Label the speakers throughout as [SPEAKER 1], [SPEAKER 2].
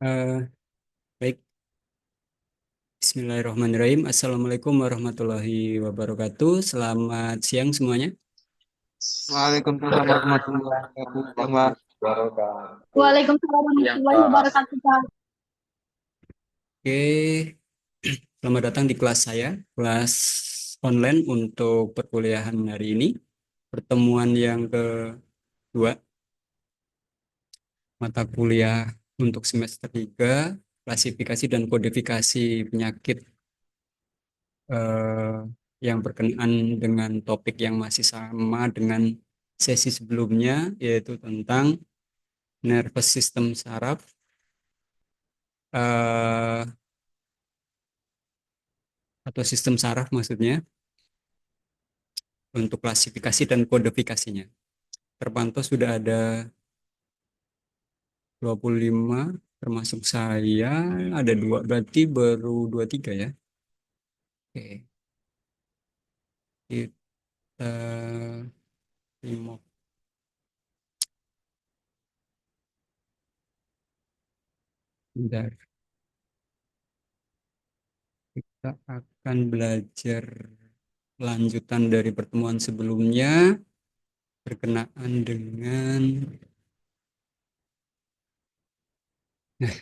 [SPEAKER 1] Eh, Baik, Bismillahirrahmanirrahim. Assalamualaikum warahmatullahi wabarakatuh. Selamat siang semuanya.
[SPEAKER 2] Waalaikumsalam warahmatullahi wabarakatuh. Ya, Mbak.
[SPEAKER 3] Waalaikumsalam warahmatullahi wabarakatuh, Kak.
[SPEAKER 1] Oke, selamat datang di kelas saya, kelas online untuk perkuliahan hari ini. Pertemuan yang kedua, mata kuliah untuk semester 3, klasifikasi dan kodifikasi penyakit eh, yang berkenaan dengan topik yang masih sama dengan sesi sebelumnya, yaitu tentang nervous system saraf, eh, atau sistem saraf maksudnya, untuk klasifikasi dan kodifikasinya. Terpantau sudah ada 25, termasuk saya, ada dua, berarti baru 23 ya. Oke, kita lima. Bentar. Kita akan belajar lanjutan dari pertemuan sebelumnya berkenaan dengan, nah,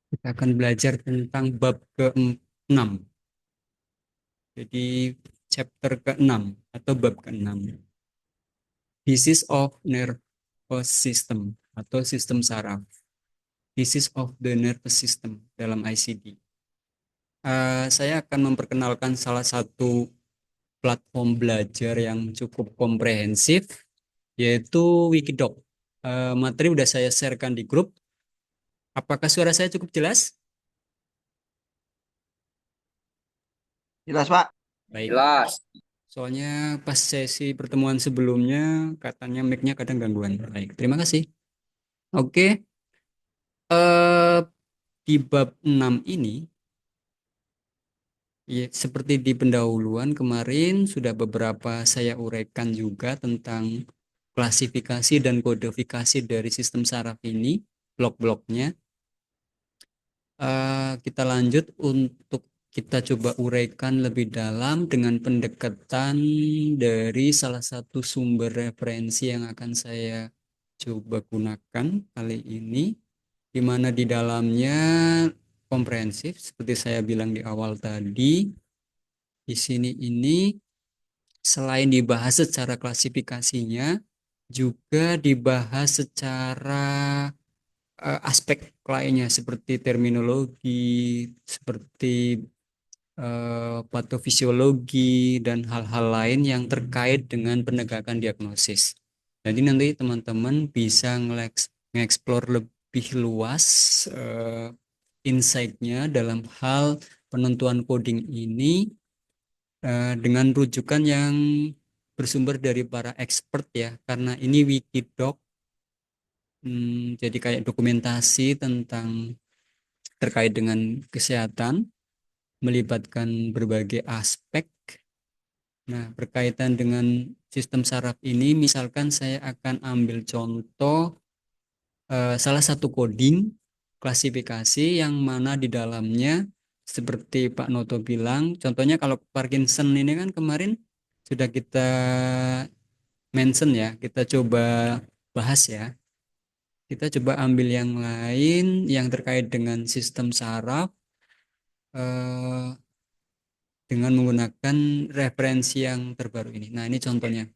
[SPEAKER 1] kita akan belajar tentang bab ke-6. Jadi chapter ke-6 atau bab ke-6. Disease of nervous system atau sistem saraf. Disease of the nervous system dalam ICD. Saya akan memperkenalkan salah satu platform belajar yang cukup komprehensif, yaitu Wikidoc. Materi udah saya sharekan di grup. Apakah suara saya cukup jelas?
[SPEAKER 2] Jelas, Pak.
[SPEAKER 1] Baik. Jelas. Soalnya pas sesi pertemuan sebelumnya katanya mic-nya kadang gangguan. Baik, terima kasih. Oke, eh di bab 6 ini, ya, seperti di pendahuluan kemarin sudah beberapa saya uraikan juga tentang klasifikasi dan kodifikasi dari sistem saraf ini, blok-bloknya. Kita lanjut untuk kita coba uraikan lebih dalam dengan pendekatan dari salah satu sumber referensi yang akan saya coba gunakan kali ini, di mana di dalamnya komprehensif, seperti saya bilang di awal tadi. Di sini ini selain dibahas secara klasifikasinya, juga dibahas secara aspek lainnya seperti terminologi, seperti patofisiologi, dan hal-hal lain yang terkait dengan penegakan diagnosis. Jadi nanti teman-teman bisa nge-explore lebih luas eh, insight-nya dalam hal penentuan coding ini, dengan rujukan yang bersumber dari para expert ya, karena ini Wikidoc, jadi kayak dokumentasi tentang terkait dengan kesehatan, melibatkan berbagai aspek. Nah, berkaitan dengan sistem saraf ini, misalkan saya akan ambil contoh salah satu coding klasifikasi yang mana di dalamnya seperti Pak Noto bilang, contohnya kalau Parkinson ini kan kemarin sudah kita mention ya, kita coba bahas ya. Kita coba ambil yang lain yang terkait dengan sistem saraf, eh, dengan menggunakan referensi yang terbaru ini. Nah, ini contohnya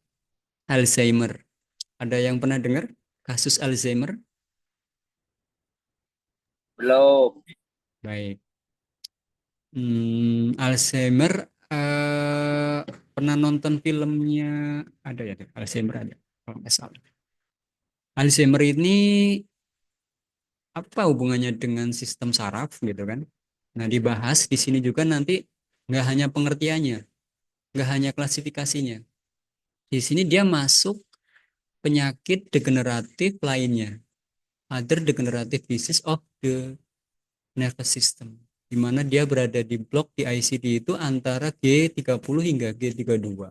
[SPEAKER 1] Alzheimer. Ada yang pernah dengar kasus Alzheimer?
[SPEAKER 4] Belum.
[SPEAKER 1] Baik. Alzheimer, pernah nonton filmnya, ada ya Alzheimer, ada kalau nggak salah. Alzheimer ini apa hubungannya dengan sistem saraf gitu kan? Nah, dibahas di sini juga nanti, nggak hanya pengertiannya, nggak hanya klasifikasinya. Di sini dia masuk penyakit degeneratif lainnya, other degenerative disease of the nervous system, di mana dia berada di blok di ICD itu antara G30 hingga G32.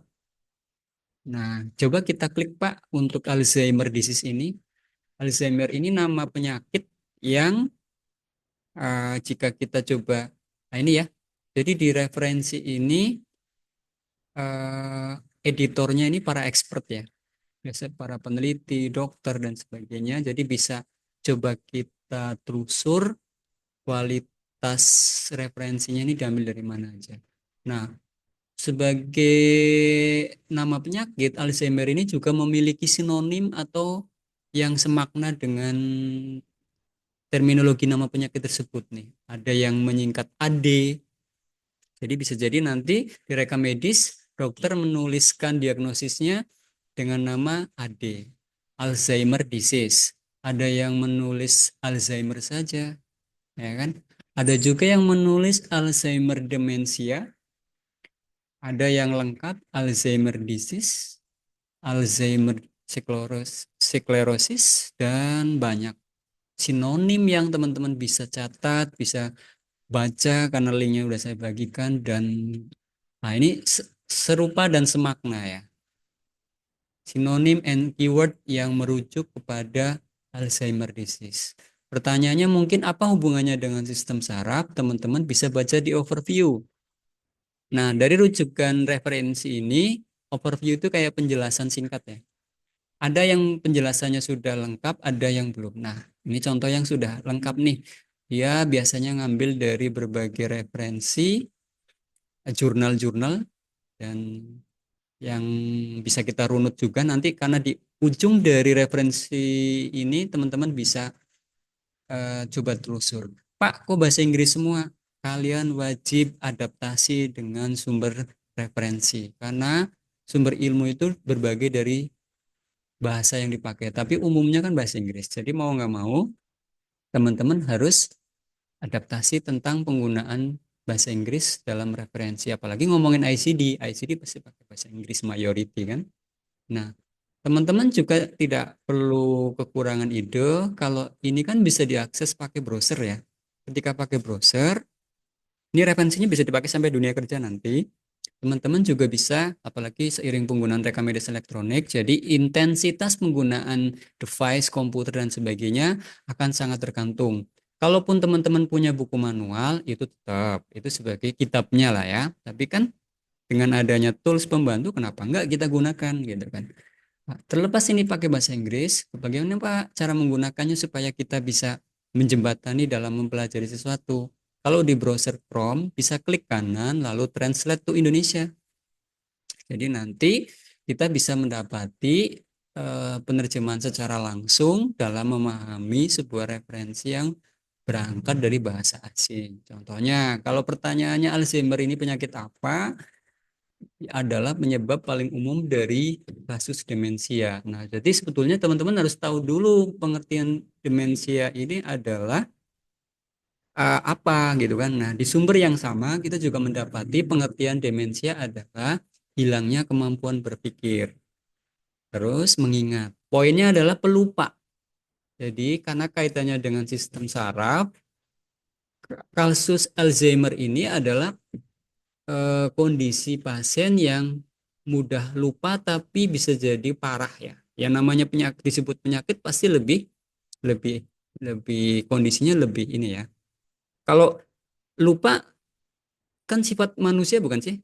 [SPEAKER 1] Nah, coba kita klik Pak untuk Alzheimer disease ini. Alzheimer ini nama penyakit yang Jika kita coba, nah ini ya, jadi di referensi ini eh, editornya ini para expert ya, biasa para peneliti, dokter dan sebagainya. Jadi bisa coba kita telusur kualitas referensinya ini diambil dari mana aja. Nah, sebagai nama penyakit Alzheimer ini juga memiliki sinonim atau yang semakna dengan terminologi nama penyakit tersebut nih. Ada yang menyingkat AD. Jadi bisa jadi nanti di rekam medis dokter menuliskan diagnosisnya dengan nama AD, Alzheimer disease. Ada yang menulis Alzheimer saja, ya kan? Ada juga yang menulis Alzheimer demensia, ada yang lengkap Alzheimer disease, Alzheimer sklerosis, dan banyak sinonim yang teman-teman bisa catat, bisa baca karena linknya udah saya bagikan. Dan nah ini serupa dan semakna ya, sinonim and keyword yang merujuk kepada Alzheimer disease. Pertanyaannya mungkin apa hubungannya dengan sistem saraf? Teman-teman bisa baca di overview. Nah, dari rujukan referensi ini, overview itu kayak penjelasan singkat ya. Ada yang penjelasannya sudah lengkap, ada yang belum. Nah, ini contoh yang sudah lengkap nih. Dia biasanya ngambil dari berbagai referensi, jurnal-jurnal, dan yang bisa kita runut juga nanti karena di ujung dari referensi ini teman-teman bisa coba telusur. Pak, kok bahasa Inggris semua? Kalian wajib adaptasi dengan sumber referensi karena sumber ilmu itu berbagai dari bahasa yang dipakai, tapi umumnya kan bahasa Inggris. Jadi mau nggak mau teman-teman harus adaptasi tentang penggunaan bahasa Inggris dalam referensi. Apalagi ngomongin ICD, ICD pasti pakai bahasa Inggris mayority kan. Nah, teman-teman juga tidak perlu kekurangan ide kalau ini kan bisa diakses pakai browser ya. Ketika pakai browser, ini referensinya bisa dipakai sampai dunia kerja nanti. Teman-teman juga bisa, apalagi seiring penggunaan rekam medis elektronik, jadi intensitas penggunaan device, komputer, dan sebagainya akan sangat tergantung. Kalaupun teman-teman punya buku manual, itu tetap, itu sebagai kitabnya lah ya. Tapi kan dengan adanya tools pembantu, kenapa enggak kita gunakan gitu kan. Nah, terlepas ini pakai bahasa Inggris, bagaimana Pak cara menggunakannya supaya kita bisa menjembatani dalam mempelajari sesuatu. Kalau di browser Chrome, bisa klik kanan lalu translate to Indonesia. Jadi nanti kita bisa mendapati penerjemahan secara langsung dalam memahami sebuah referensi yang berangkat dari bahasa asing. Contohnya, kalau pertanyaannya Alzheimer ini penyakit apa? Adalah penyebab paling umum dari kasus demensia. Nah, jadi sebetulnya teman-teman harus tahu dulu pengertian demensia ini adalah apa gitu kan. Nah, di sumber yang sama kita juga mendapati pengertian demensia adalah hilangnya kemampuan berpikir. Terus mengingat. Poinnya adalah pelupa. Jadi karena kaitannya dengan sistem saraf, kasus Alzheimer ini adalah kondisi pasien yang mudah lupa tapi bisa jadi parah ya. Yang namanya penyakit disebut penyakit pasti lebih lebih lebih kondisinya lebih ini ya. Kalau lupa kan sifat manusia bukan sih?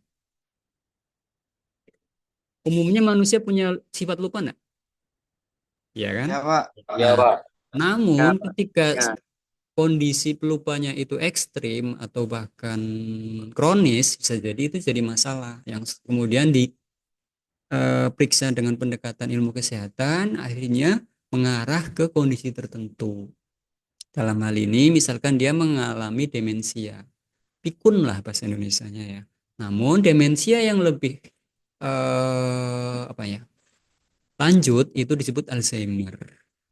[SPEAKER 1] Umumnya manusia punya sifat lupa enggak? Ya kan?
[SPEAKER 2] Ya, Pak.
[SPEAKER 1] Ya, Pak. Namun ketika kondisi pelupanya itu ekstrim atau bahkan kronis bisa jadi itu jadi masalah yang kemudian diperiksa dengan pendekatan ilmu kesehatan akhirnya mengarah ke kondisi tertentu. Dalam hal ini misalkan dia mengalami demensia, pikun lah bahasa Indonesianya ya. Namun demensia yang lebih apa ya, lanjut itu disebut Alzheimer.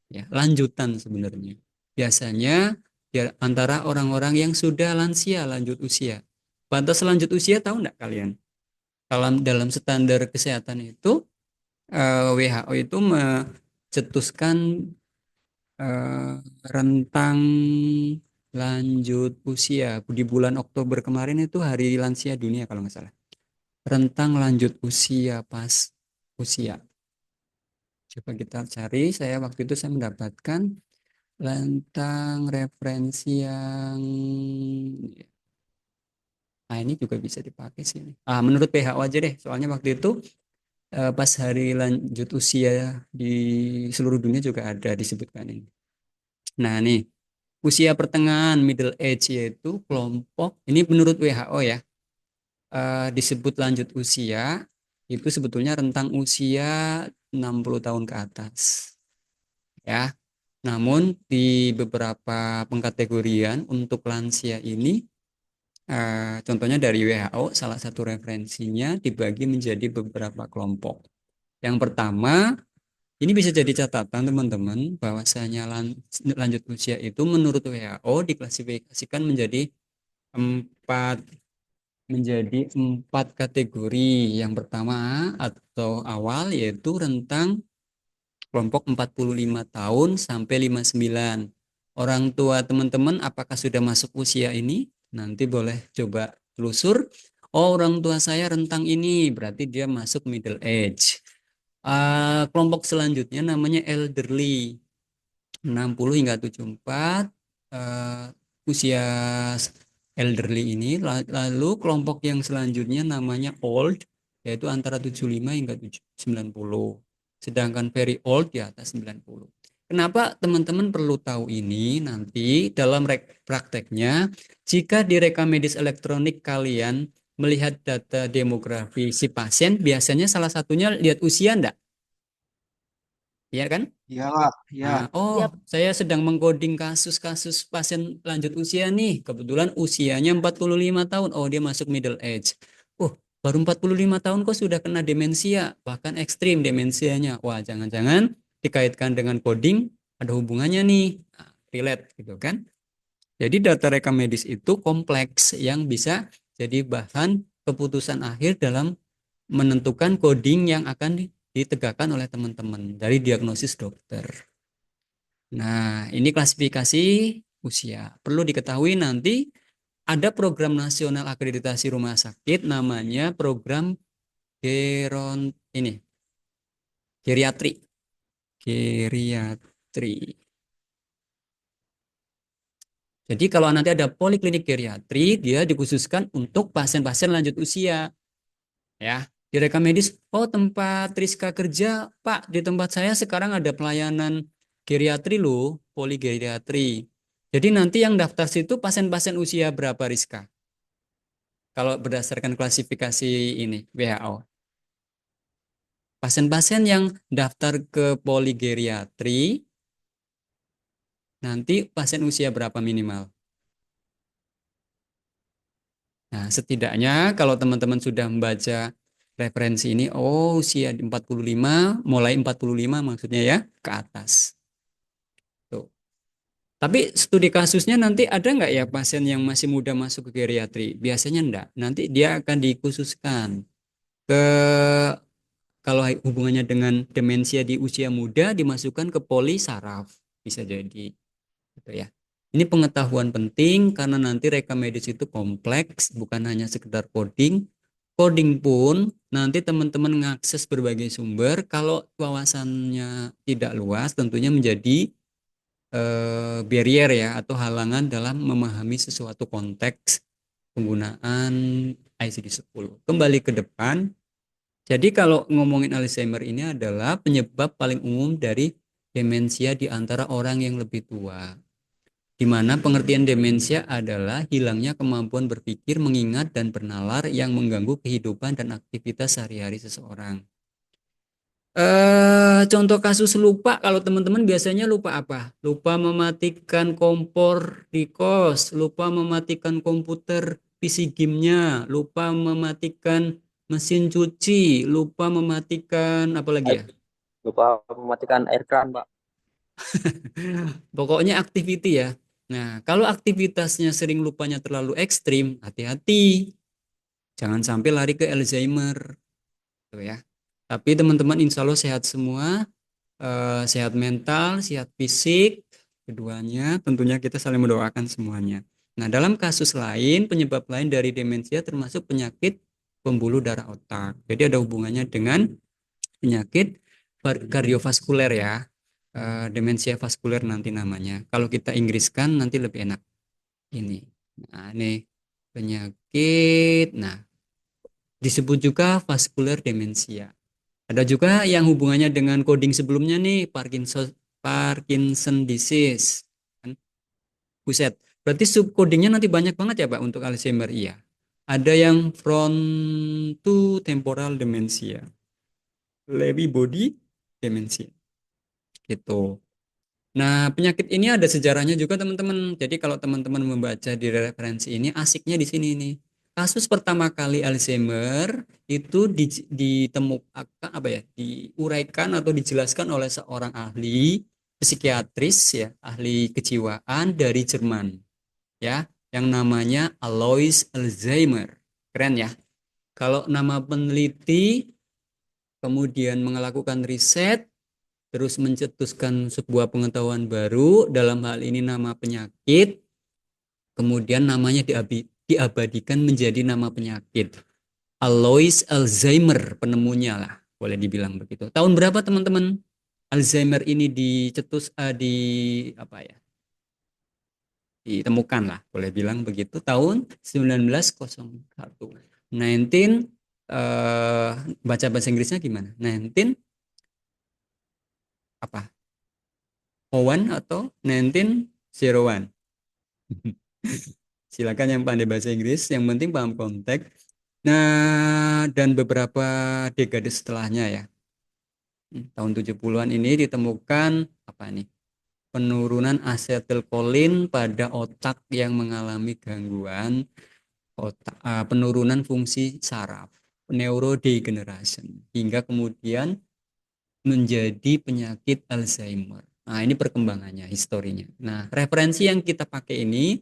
[SPEAKER 1] Ya, lanjutan sebenarnya. Biasanya ya, antara orang-orang yang sudah lansia lanjut usia. Batas lanjut usia tahu enggak kalian? Dalam standar kesehatan itu WHO itu mencetuskan eh, rentang lanjut usia di bulan Oktober kemarin itu hari lansia dunia kalau nggak salah. Rentang lanjut usia pas usia. Coba kita cari, saya waktu itu saya mendapatkan tentang referensi yang ini juga bisa dipakai sih. Menurut WHO aja deh, soalnya waktu itu pas hari lanjut usia di seluruh dunia juga ada disebutkan ini. Nah, nih, usia pertengahan middle age yaitu kelompok ini menurut WHO ya, disebut lanjut usia itu sebetulnya rentang usia 60 tahun ke atas. Ya. Namun di beberapa pengkategorian untuk lansia ini contohnya dari WHO, salah satu referensinya dibagi menjadi beberapa kelompok. Yang pertama, ini bisa jadi catatan teman-teman, bahwasanya lanjut usia itu menurut WHO diklasifikasikan empat empat kategori. Yang pertama atau awal yaitu rentang kelompok 45 tahun sampai 59. Orang tua teman-teman apakah sudah masuk usia ini? Nanti boleh coba telusur. Oh, orang tua saya rentang ini, berarti dia masuk middle age. Kelompok selanjutnya namanya elderly, 60 hingga 74. Usia elderly ini. Lalu kelompok yang selanjutnya namanya old, yaitu antara 75 hingga 90. Sedangkan very old di atas 90. Kenapa teman-teman perlu tahu ini? Nanti dalam prakteknya, jika di rekam medis elektronik kalian melihat data demografi si pasien, biasanya salah satunya lihat usia enggak? Iya kan?
[SPEAKER 2] Iya, Pak. Iya.
[SPEAKER 3] Yap.
[SPEAKER 1] Saya sedang mengcoding kasus-kasus pasien lanjut usia nih. Kebetulan usianya 45 tahun. Oh, dia masuk middle age. Baru 45 tahun kok sudah kena demensia, bahkan ekstrim demensianya. Wah, jangan-jangan dikaitkan dengan coding, ada hubungannya nih. Relate gitu kan. Jadi data rekam medis itu kompleks yang bisa jadi bahan keputusan akhir dalam menentukan coding yang akan ditegakkan oleh teman-teman dari diagnosis dokter. Nah, ini klasifikasi usia. Perlu diketahui nanti ada program nasional akreditasi rumah sakit namanya program geriatri. Geriatri. Jadi kalau nanti ada poliklinik geriatri, dia dikhususkan untuk pasien-pasien lanjut usia. Ya, di rekam medis, oh tempat Rizka kerja, Pak, di tempat saya sekarang ada pelayanan geriatri loh, poligeriatri. Jadi nanti yang daftar situ pasien-pasien usia berapa Rizka? Kalau berdasarkan klasifikasi ini WHO. Pasien-pasien yang daftar ke poligeriatri, nanti pasien usia berapa minimal? Nah, setidaknya kalau teman-teman sudah membaca referensi ini, oh usia 45, mulai 45 maksudnya ya, ke atas. Tuh. Tapi studi kasusnya nanti ada nggak ya pasien yang masih muda masuk ke geriatri? Biasanya enggak. Nanti dia akan dikhususkan ke, kalau hubungannya dengan demensia di usia muda, dimasukkan ke poli saraf. Bisa jadi. Gitu ya. Ini pengetahuan penting karena nanti rekam medis itu kompleks, bukan hanya sekedar coding. Coding pun nanti teman-teman mengakses berbagai sumber. Kalau wawasannya tidak luas, tentunya menjadi barrier ya atau halangan dalam memahami sesuatu konteks penggunaan ICD-10. Kembali ke depan. Jadi kalau ngomongin Alzheimer ini adalah penyebab paling umum dari demensia di antara orang yang lebih tua. Di mana pengertian demensia adalah hilangnya kemampuan berpikir, mengingat, dan bernalar yang mengganggu kehidupan dan aktivitas sehari-hari seseorang. Contoh kasus lupa, kalau teman-teman biasanya lupa apa? Lupa mematikan kompor di kos, lupa mematikan komputer PC game-nya, lupa mematikan mesin cuci, lupa mematikan apa lagi ya?
[SPEAKER 4] Lupa mematikan air kran, Pak.
[SPEAKER 1] Pokoknya activity ya. Nah, kalau aktivitasnya sering lupanya terlalu ekstrim, hati-hati. Jangan sampai lari ke Alzheimer. Tuh ya. Tapi teman-teman insya Allah sehat semua. Sehat mental, sehat fisik. Keduanya tentunya kita saling mendoakan semuanya. Nah, dalam kasus lain, penyebab lain dari demensia termasuk penyakit pembuluh darah otak. Jadi ada hubungannya dengan penyakit kardiovaskuler ya. demensia vaskuler nanti namanya. Kalau kita Inggriskan nanti lebih enak. Ini. Nah, ini penyakit. Nah, disebut juga vascular demensia. Ada juga yang hubungannya dengan coding sebelumnya nih, Parkinson disease. Kan? Buset. Berarti subcodingnya nanti banyak banget ya, Pak, untuk Alzheimer. Iya. Ada yang frontotemporal demensia, Lewy body demensia. Gitu. Nah, penyakit ini ada sejarahnya juga teman-teman. Jadi kalau teman-teman membaca di referensi ini, asiknya di sini nih. Kasus pertama kali Alzheimer itu ditemukan apa ya, diuraikan atau dijelaskan oleh seorang ahli psikiatris ya, ahli kejiwaan dari Jerman ya, yang namanya Alois Alzheimer. Keren ya. Kalau nama peneliti kemudian melakukan riset terus mencetuskan sebuah pengetahuan baru dalam hal ini nama penyakit, kemudian namanya diabadikan menjadi nama penyakit. Alois Alzheimer penemunya lah, boleh dibilang begitu. Tahun berapa teman-teman Alzheimer ini apa ya? Ditemukan lah, boleh bilang begitu, tahun 1901. 19 baca bahasa Inggrisnya gimana? 19 apa? Owen atau 1901? Silakan yang pandai bahasa Inggris, yang penting paham konteks. Nah, dan beberapa dekade setelahnya ya. Tahun 70-an ini ditemukan apa nih? Penurunan asetilkolin pada otak yang mengalami gangguan penurunan fungsi saraf, neurodegeneration, hingga kemudian menjadi penyakit Alzheimer. Nah, ini perkembangannya, historinya. Nah, referensi yang kita pakai ini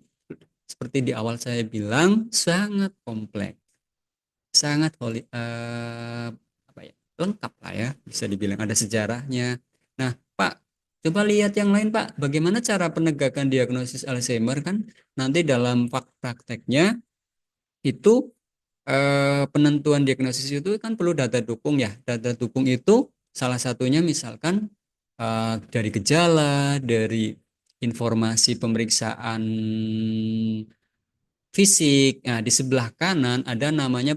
[SPEAKER 1] seperti di awal saya bilang sangat kompleks, sangat apa ya, lengkap lah ya, bisa dibilang ada sejarahnya. Nah, Pak, coba lihat yang lain, Pak. Bagaimana cara penegakan diagnosis Alzheimer kan nanti dalam prakteknya itu penentuan diagnosis itu kan perlu data dukung ya. Data dukung itu salah satunya misalkan dari gejala, dari informasi pemeriksaan fisik. Nah, di sebelah kanan ada namanya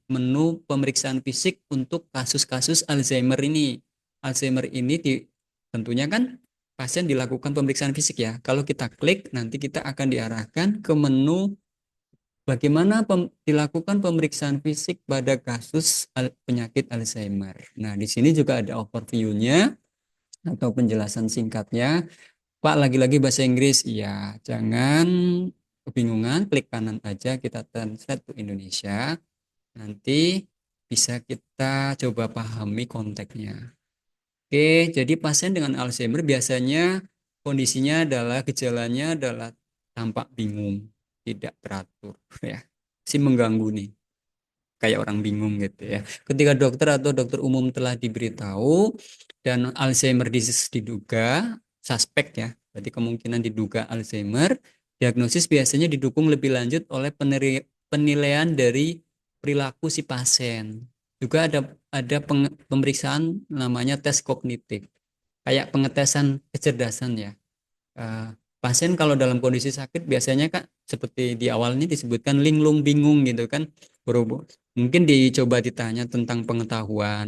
[SPEAKER 1] menu pemeriksaan fisik untuk kasus-kasus Alzheimer ini. Alzheimer ini tentunya kan pasien dilakukan pemeriksaan fisik ya. Kalau kita klik nanti kita akan diarahkan ke menu bagaimana dilakukan pemeriksaan fisik pada kasus penyakit Alzheimer. Nah, di sini juga ada overview-nya atau penjelasan singkatnya. Pak, lagi-lagi bahasa Inggris. Iya, jangan kebingungan, klik kanan aja, kita translate ke Indonesia. Nanti bisa kita coba pahami konteksnya. Oke, jadi pasien dengan Alzheimer biasanya kondisinya adalah gejalanya adalah tampak bingung, tidak teratur ya. Si mengganggu nih, kayak orang bingung gitu ya. Ketika dokter atau dokter umum telah diberitahu dan Alzheimer disease diduga, suspek ya, berarti kemungkinan diduga Alzheimer, diagnosis biasanya didukung lebih lanjut oleh penilaian dari perilaku si pasien. Juga ada pemeriksaan namanya tes kognitif, kayak pengetesan kecerdasan ya. Pasien kalau dalam kondisi sakit biasanya Kak seperti di awalnya disebutkan linglung bingung gitu kan. Mungkin dicoba ditanya tentang pengetahuan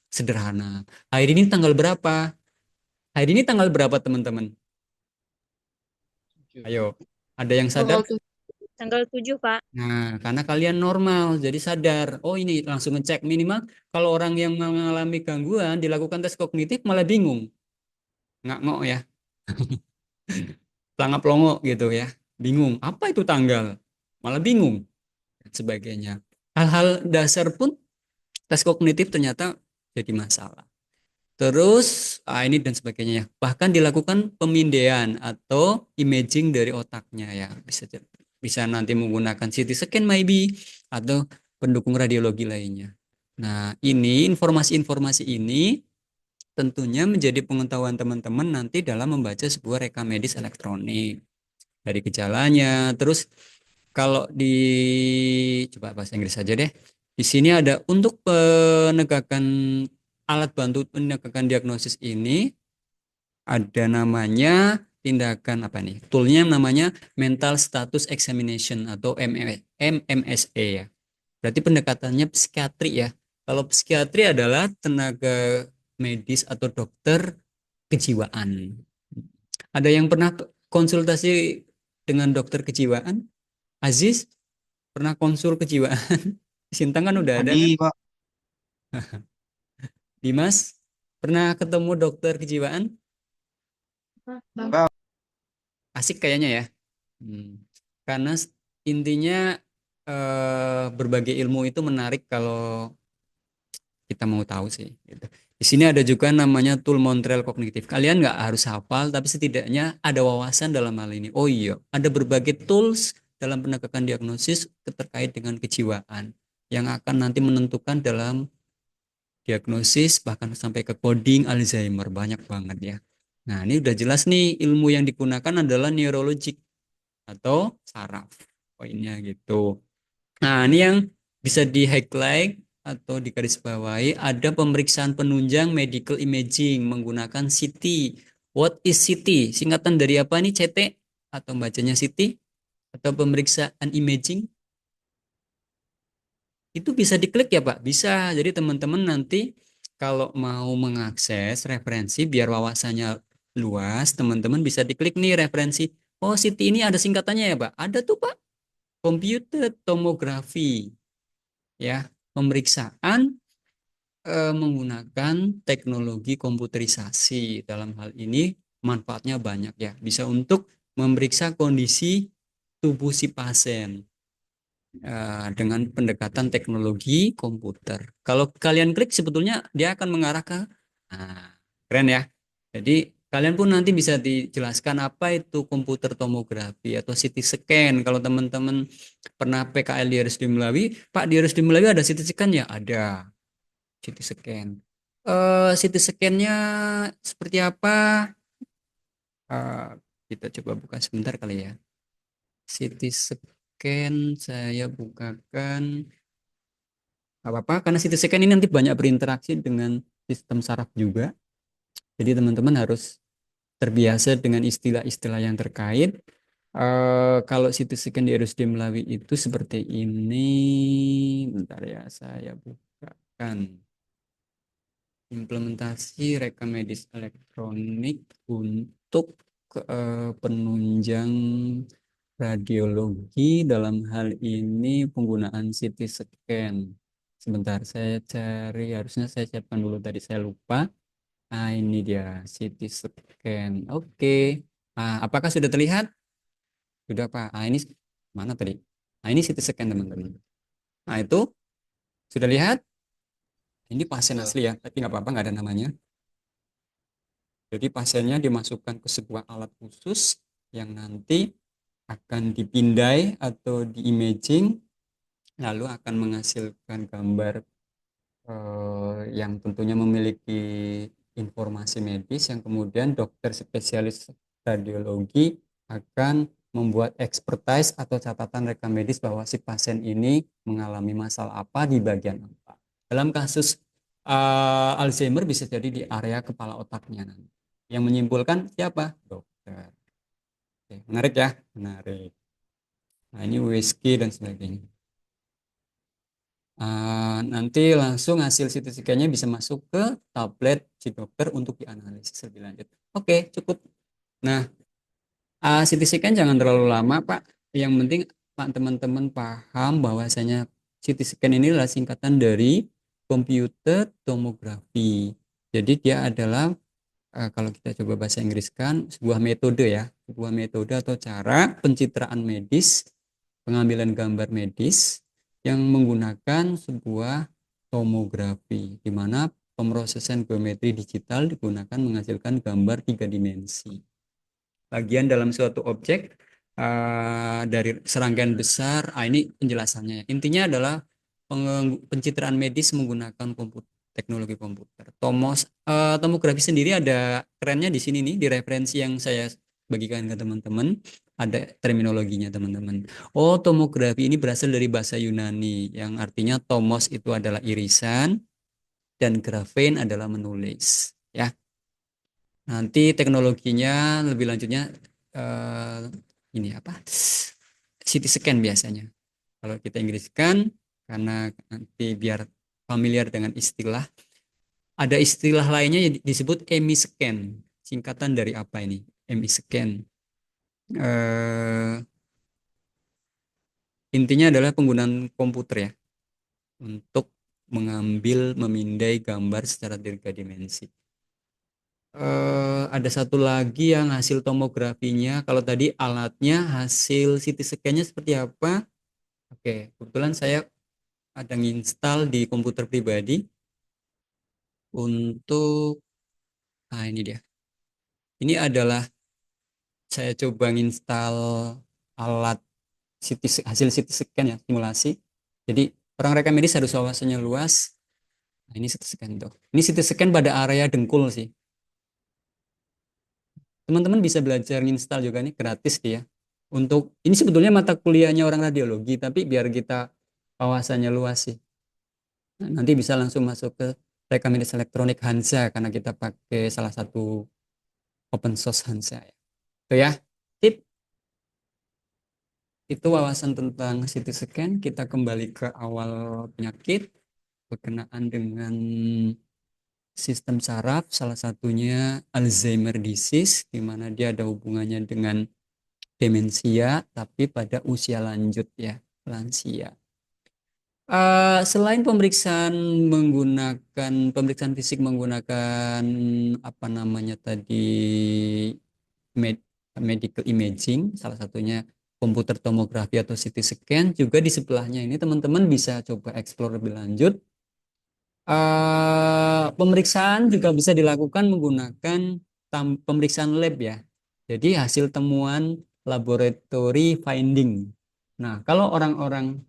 [SPEAKER 1] sederhana. Hari ini tanggal berapa? Hari ini tanggal berapa teman-teman? Ayo, ada yang sadar?
[SPEAKER 3] Tanggal 7, Pak.
[SPEAKER 1] Nah, karena kalian normal, jadi sadar. Oh ini langsung ngecek minimal. Kalau orang yang mengalami gangguan dilakukan tes kognitif malah bingung. Nggak ngok ya. Pelangap-pelongo gitu ya. Bingung, apa itu tanggal? Malah bingung. Dan sebagainya. Hal-hal dasar pun tes kognitif ternyata jadi masalah. Terus ini dan sebagainya ya. Bahkan dilakukan pemindaian atau imaging dari otaknya ya. Bisa nanti menggunakan CT scan maybe atau pendukung radiologi lainnya. Nah, ini informasi-informasi ini tentunya menjadi pengetahuan teman-teman nanti dalam membaca sebuah rekam medis elektronik dari gejalanya. Terus kalau coba bahasa Inggris saja deh. Di sini ada untuk penegakan alat bantu penegakan diagnosis ini ada namanya tindakan apa nih? Toolnya namanya Mental Status Examination atau MMSE ya. Berarti pendekatannya psikiatri ya. Kalau psikiatri adalah tenaga medis atau dokter kejiwaan. Ada yang pernah konsultasi dengan dokter kejiwaan? Aziz, pernah konsul kejiwaan? Sintang kan udah ada kan?
[SPEAKER 2] Tadi, Pak.
[SPEAKER 1] Dimas, pernah ketemu dokter kejiwaan?
[SPEAKER 2] Enggak.
[SPEAKER 1] Asik kayaknya ya. Karena intinya berbagai ilmu itu menarik kalau kita mau tahu sih. Gitu. Di sini ada juga namanya tool Montreal Cognitive. Kalian nggak harus hafal, tapi setidaknya ada wawasan dalam hal ini. Oh iya, ada berbagai tools dalam penegakan diagnosis terkait dengan kejiwaan yang akan nanti menentukan dalam diagnosis bahkan sampai ke coding Alzheimer banyak banget ya. Nah, ini udah jelas nih ilmu yang digunakan adalah neurologic atau saraf. Poinnya gitu. Nah, ini yang bisa di highlight atau digarisbawahi ada pemeriksaan penunjang medical imaging menggunakan CT. What is CT? Singkatan dari apa nih CT? Atau bacanya CT? Atau pemeriksaan imaging? Itu bisa diklik ya Pak? Bisa. Jadi teman-teman nanti kalau mau mengakses referensi biar wawasannya luas, teman-teman bisa diklik nih referensi. Oh, CT ini ada singkatannya ya Pak? Ada tuh Pak. Computer tomography. Ya, pemeriksaan menggunakan teknologi komputerisasi. Dalam hal ini manfaatnya banyak ya. Bisa untuk memeriksa kondisi tubuh si pasien dengan pendekatan teknologi komputer. Kalau kalian klik sebetulnya dia akan mengarah ke nah, keren ya. Jadi kalian pun nanti bisa dijelaskan apa itu komputer tomografi atau CT scan. Kalau teman-teman pernah PKL di RSUD Melawi, Pak di RSUD Melawi ada CT scan ya? Ada CT scan. CT scan-nya seperti apa? Eh, kita coba buka sebentar kali ya. CT scan saya bukakan. Gak apa-apa, karena CT scan ini nanti banyak berinteraksi dengan sistem saraf juga. Jadi teman-teman harus terbiasa dengan istilah-istilah yang terkait. Kalau CT scan di RSUD Melawi itu seperti ini. Bentar ya, saya bukakan. Implementasi rekam medis elektronik untuk penunjang radiologi dalam hal ini penggunaan CT scan. Sebentar, saya cari, harusnya saya siapkan dulu tadi, saya lupa. Nah, ini dia CT scan. Oke. Nah, apakah sudah terlihat? Sudah, Pak. Nah, ini mana tadi? Nah, ini CT scan, teman-teman. Nah, itu sudah lihat? Ini pasien asli ya, tapi nggak apa-apa, nggak ada namanya. Jadi pasiennya dimasukkan ke sebuah alat khusus yang nanti akan dipindai atau di-imaging, lalu akan menghasilkan gambar yang tentunya memiliki informasi medis yang kemudian dokter spesialis radiologi akan membuat expertise atau catatan rekam medis bahwa si pasien ini mengalami masalah apa di bagian apa. Dalam kasus Alzheimer bisa jadi di area kepala otaknya nanti. Yang menyimpulkan siapa? Dokter. Oke, menarik ya? Menarik. Nah, ini USG dan sebagainya. Nanti langsung hasil CT scan-nya bisa masuk ke tablet si dokter untuk dianalisis lebih lanjut. Oke, cukup. Nah, CT scan jangan terlalu lama, Pak. Yang penting Pak teman-teman paham bahwasanya CT scan ini adalah singkatan dari computer tomography. Jadi dia adalah kalau kita coba bahasa Inggris kan sebuah metode ya, sebuah metode atau cara pencitraan medis, pengambilan gambar medis yang menggunakan sebuah tomografi, di mana pemrosesan geometri digital digunakan menghasilkan gambar 3 dimensi. Bagian dalam suatu objek dari serangkaian besar, ini penjelasannya. Intinya adalah pencitraan medis menggunakan teknologi komputer. Tomografi sendiri ada kerennya di sini nih, di referensi yang saya bagikan ke teman-teman, ada terminologinya teman-teman. Oh, tomografi ini berasal dari bahasa Yunani yang artinya tomos itu adalah irisan dan graphein adalah menulis, ya. Nanti teknologinya lebih lanjutnya eh, ini apa? CT scan biasanya. Kalau kita Inggriskan, karena nanti biar familiar dengan istilah, ada istilah lainnya yang disebut EMI scan. Singkatan dari apa ini? EMI scan. Eh, Intinya adalah penggunaan komputer ya untuk mengambil, memindai gambar secara tiga dimensi. Ada satu lagi yang hasil tomografinya. Kalau tadi alatnya hasil CT scan-nya seperti apa? Oke, kebetulan saya ada nginstal di komputer pribadi untuk, nah ini dia. Ini adalah saya coba nginstal alat hasil CT scan ya, simulasi. Jadi orang rekam medis harus wawasannya luas. Nah, ini CT scan tuh. Ini CT scan pada area dengkul sih. Teman-teman bisa belajar nginstal juga nih, gratis dia. Untuk ini sebetulnya mata kuliahnya orang radiologi, tapi biar kita wawasannya luas sih. Nah, nanti bisa langsung masuk ke rekam medis elektronik Hansa karena kita pakai salah satu open source Hansa ya. Itu ya. Tip itu wawasan tentang CT scan. Kita kembali ke awal penyakit berkenaan dengan sistem saraf, salah satunya Alzheimer disease, di mana dia ada hubungannya dengan demensia, tapi pada usia lanjut ya, lansia. Selain pemeriksaan fisik menggunakan apa namanya tadi med- medical imaging, salah satunya komputer tomografi atau CT scan, juga di sebelahnya ini teman-teman bisa coba explore lebih lanjut. Pemeriksaan juga bisa dilakukan menggunakan pemeriksaan lab ya. Jadi hasil temuan laboratory finding. Nah, kalau orang-orang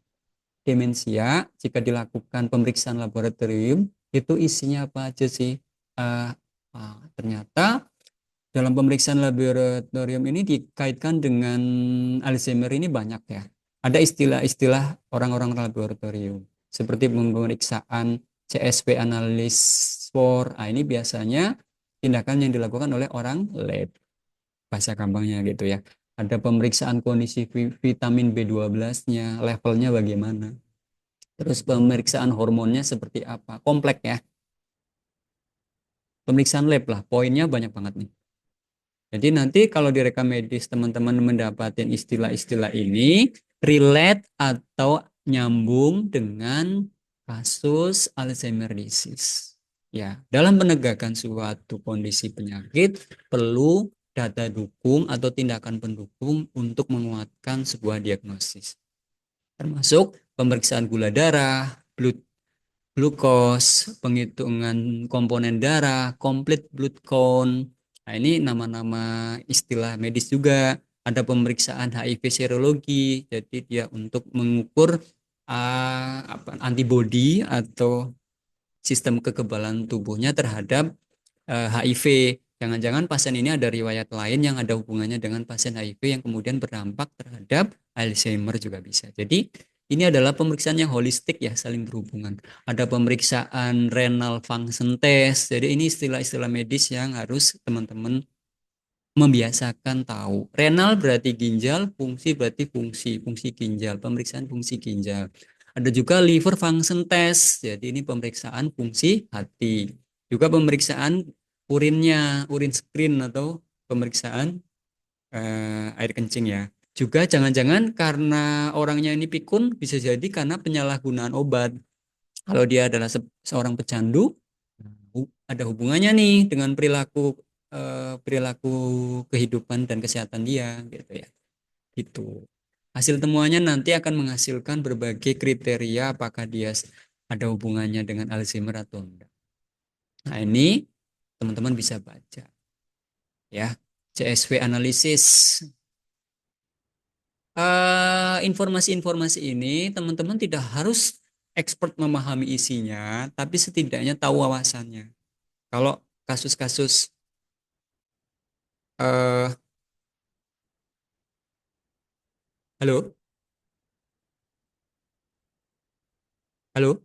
[SPEAKER 1] demensia, jika dilakukan pemeriksaan laboratorium, itu isinya apa aja sih? Eh, Ternyata dalam pemeriksaan laboratorium ini dikaitkan dengan Alzheimer ini banyak ya. Ada istilah-istilah orang-orang laboratorium, seperti pemeriksaan CSV analis for. Nah, ini biasanya tindakan yang dilakukan oleh orang lab, bahasa gampangnya gitu ya. Ada pemeriksaan kondisi vitamin B12-nya, levelnya bagaimana. Terus pemeriksaan hormonnya seperti apa. Kompleks ya. Pemeriksaan lab lah, poinnya banyak banget nih. Jadi nanti kalau di rekam medis teman-teman mendapatkan istilah-istilah ini, relate atau nyambung dengan kasus Alzheimer disease. Ya, dalam penegakan suatu kondisi penyakit perlu data dukung atau tindakan pendukung untuk menguatkan sebuah diagnosis. Termasuk pemeriksaan gula darah, blood glukos, penghitungan komponen darah, complete blood count. Nah, ini nama-nama istilah medis juga. Ada pemeriksaan HIV serologi, jadi dia untuk mengukur antibodi atau sistem kekebalan tubuhnya terhadap HIV. Jangan-jangan pasien ini ada riwayat lain yang ada hubungannya dengan pasien HIV yang kemudian berdampak terhadap Alzheimer juga bisa. Jadi ini adalah pemeriksaan yang holistik ya, saling berhubungan. Ada pemeriksaan renal function test. Jadi ini istilah-istilah medis yang harus teman-teman membiasakan tahu. Renal berarti ginjal, fungsi berarti fungsi ginjal, pemeriksaan fungsi ginjal. Ada juga liver function test. Jadi ini pemeriksaan fungsi hati. Juga pemeriksaan urinnya, urin screen atau pemeriksaan air kencing ya. Juga jangan-jangan karena orangnya ini pikun bisa jadi karena penyalahgunaan obat. Kalau dia adalah seorang pecandu, ada hubungannya nih dengan perilaku kehidupan dan kesehatan dia gitu ya. Itu. Hasil temuannya nanti akan menghasilkan berbagai kriteria apakah dia ada hubungannya dengan Alzheimer atau enggak. Nah, ini teman-teman bisa baca ya. CSV analisis. Informasi-informasi ini teman-teman tidak harus expert memahami isinya, tapi setidaknya tahu wawasannya. Kalau kasus-kasus eh halo, halo,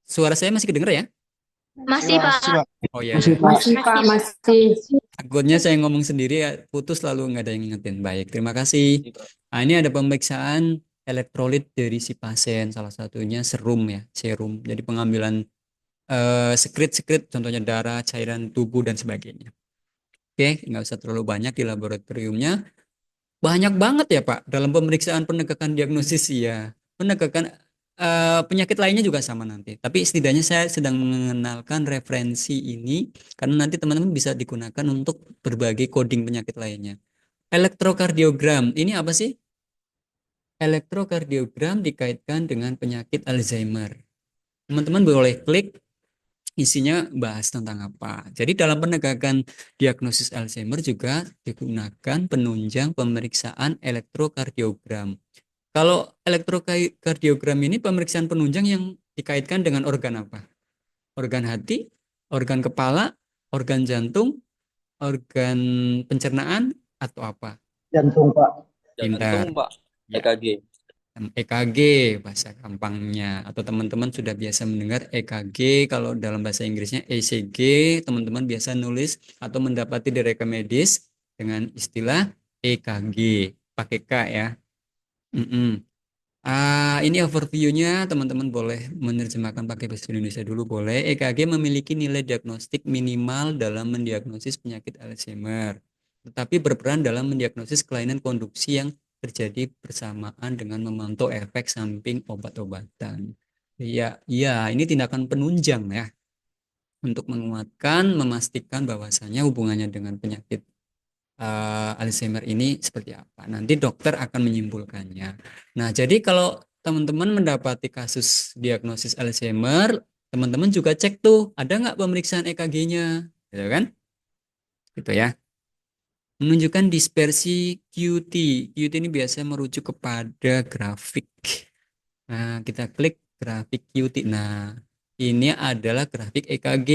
[SPEAKER 1] suara saya masih kedengar ya?
[SPEAKER 3] Masih, Pak.
[SPEAKER 2] Masih, Pak.
[SPEAKER 1] Oh iya
[SPEAKER 2] Masih,
[SPEAKER 1] ya.
[SPEAKER 2] Pak.
[SPEAKER 5] Masih Pak, masih.
[SPEAKER 1] Takutnya saya ngomong sendiri ya putus lalu nggak ada yang ngingetin. Baik, terima kasih. Nah, ini ada pemeriksaan elektrolit dari si pasien. Salah satunya serum ya, serum. Jadi pengambilan sekret-sekret, contohnya darah, cairan tubuh dan sebagainya. Oke, nggak usah terlalu banyak di laboratoriumnya. Banyak banget ya Pak dalam pemeriksaan penegakan diagnosis ya. Penegakan penyakit lainnya juga sama nanti. Tapi setidaknya saya sedang mengenalkan referensi ini karena nanti teman-teman bisa digunakan untuk berbagai coding penyakit lainnya. Elektrokardiogram ini apa sih? Elektrokardiogram dikaitkan dengan penyakit Alzheimer. Teman-teman boleh klik isinya bahas tentang apa. Jadi dalam penegakan diagnosis Alzheimer juga digunakan penunjang pemeriksaan elektrokardiogram. Kalau elektrokardiogram ini pemeriksaan penunjang yang dikaitkan dengan organ apa? Organ hati, organ kepala, organ jantung, organ pencernaan, atau apa?
[SPEAKER 2] Jantung, Pak.
[SPEAKER 1] Pintar.
[SPEAKER 4] Jantung, Pak.
[SPEAKER 1] Ya,
[SPEAKER 4] EKG.
[SPEAKER 1] EKG bahasa gampangnya. Atau teman-teman sudah biasa mendengar EKG, kalau dalam bahasa Inggrisnya ECG, teman-teman biasa nulis atau mendapati di rekam medis dengan istilah EKG. Pakai K ya. Mm-mm. Ini overview-nya, teman-teman boleh menerjemahkan pakai bahasa Indonesia dulu boleh. EKG memiliki nilai diagnostik minimal dalam mendiagnosis penyakit Alzheimer, tetapi berperan dalam mendiagnosis kelainan konduksi yang terjadi bersamaan dengan memantau efek samping obat-obatan. Ya, ya, ini tindakan penunjang ya untuk menguatkan, memastikan bahwasannya hubungannya dengan penyakit Alzheimer ini seperti apa. Nanti dokter akan menyimpulkannya. Nah, jadi kalau teman-teman mendapati kasus diagnosis Alzheimer, teman-teman juga cek tuh, ada nggak pemeriksaan EKG-nya, gitu kan? Gitu ya. Menunjukkan dispersi QT. QT ini biasanya merujuk kepada grafik. Nah, kita klik grafik QT. Nah, ini adalah grafik EKG.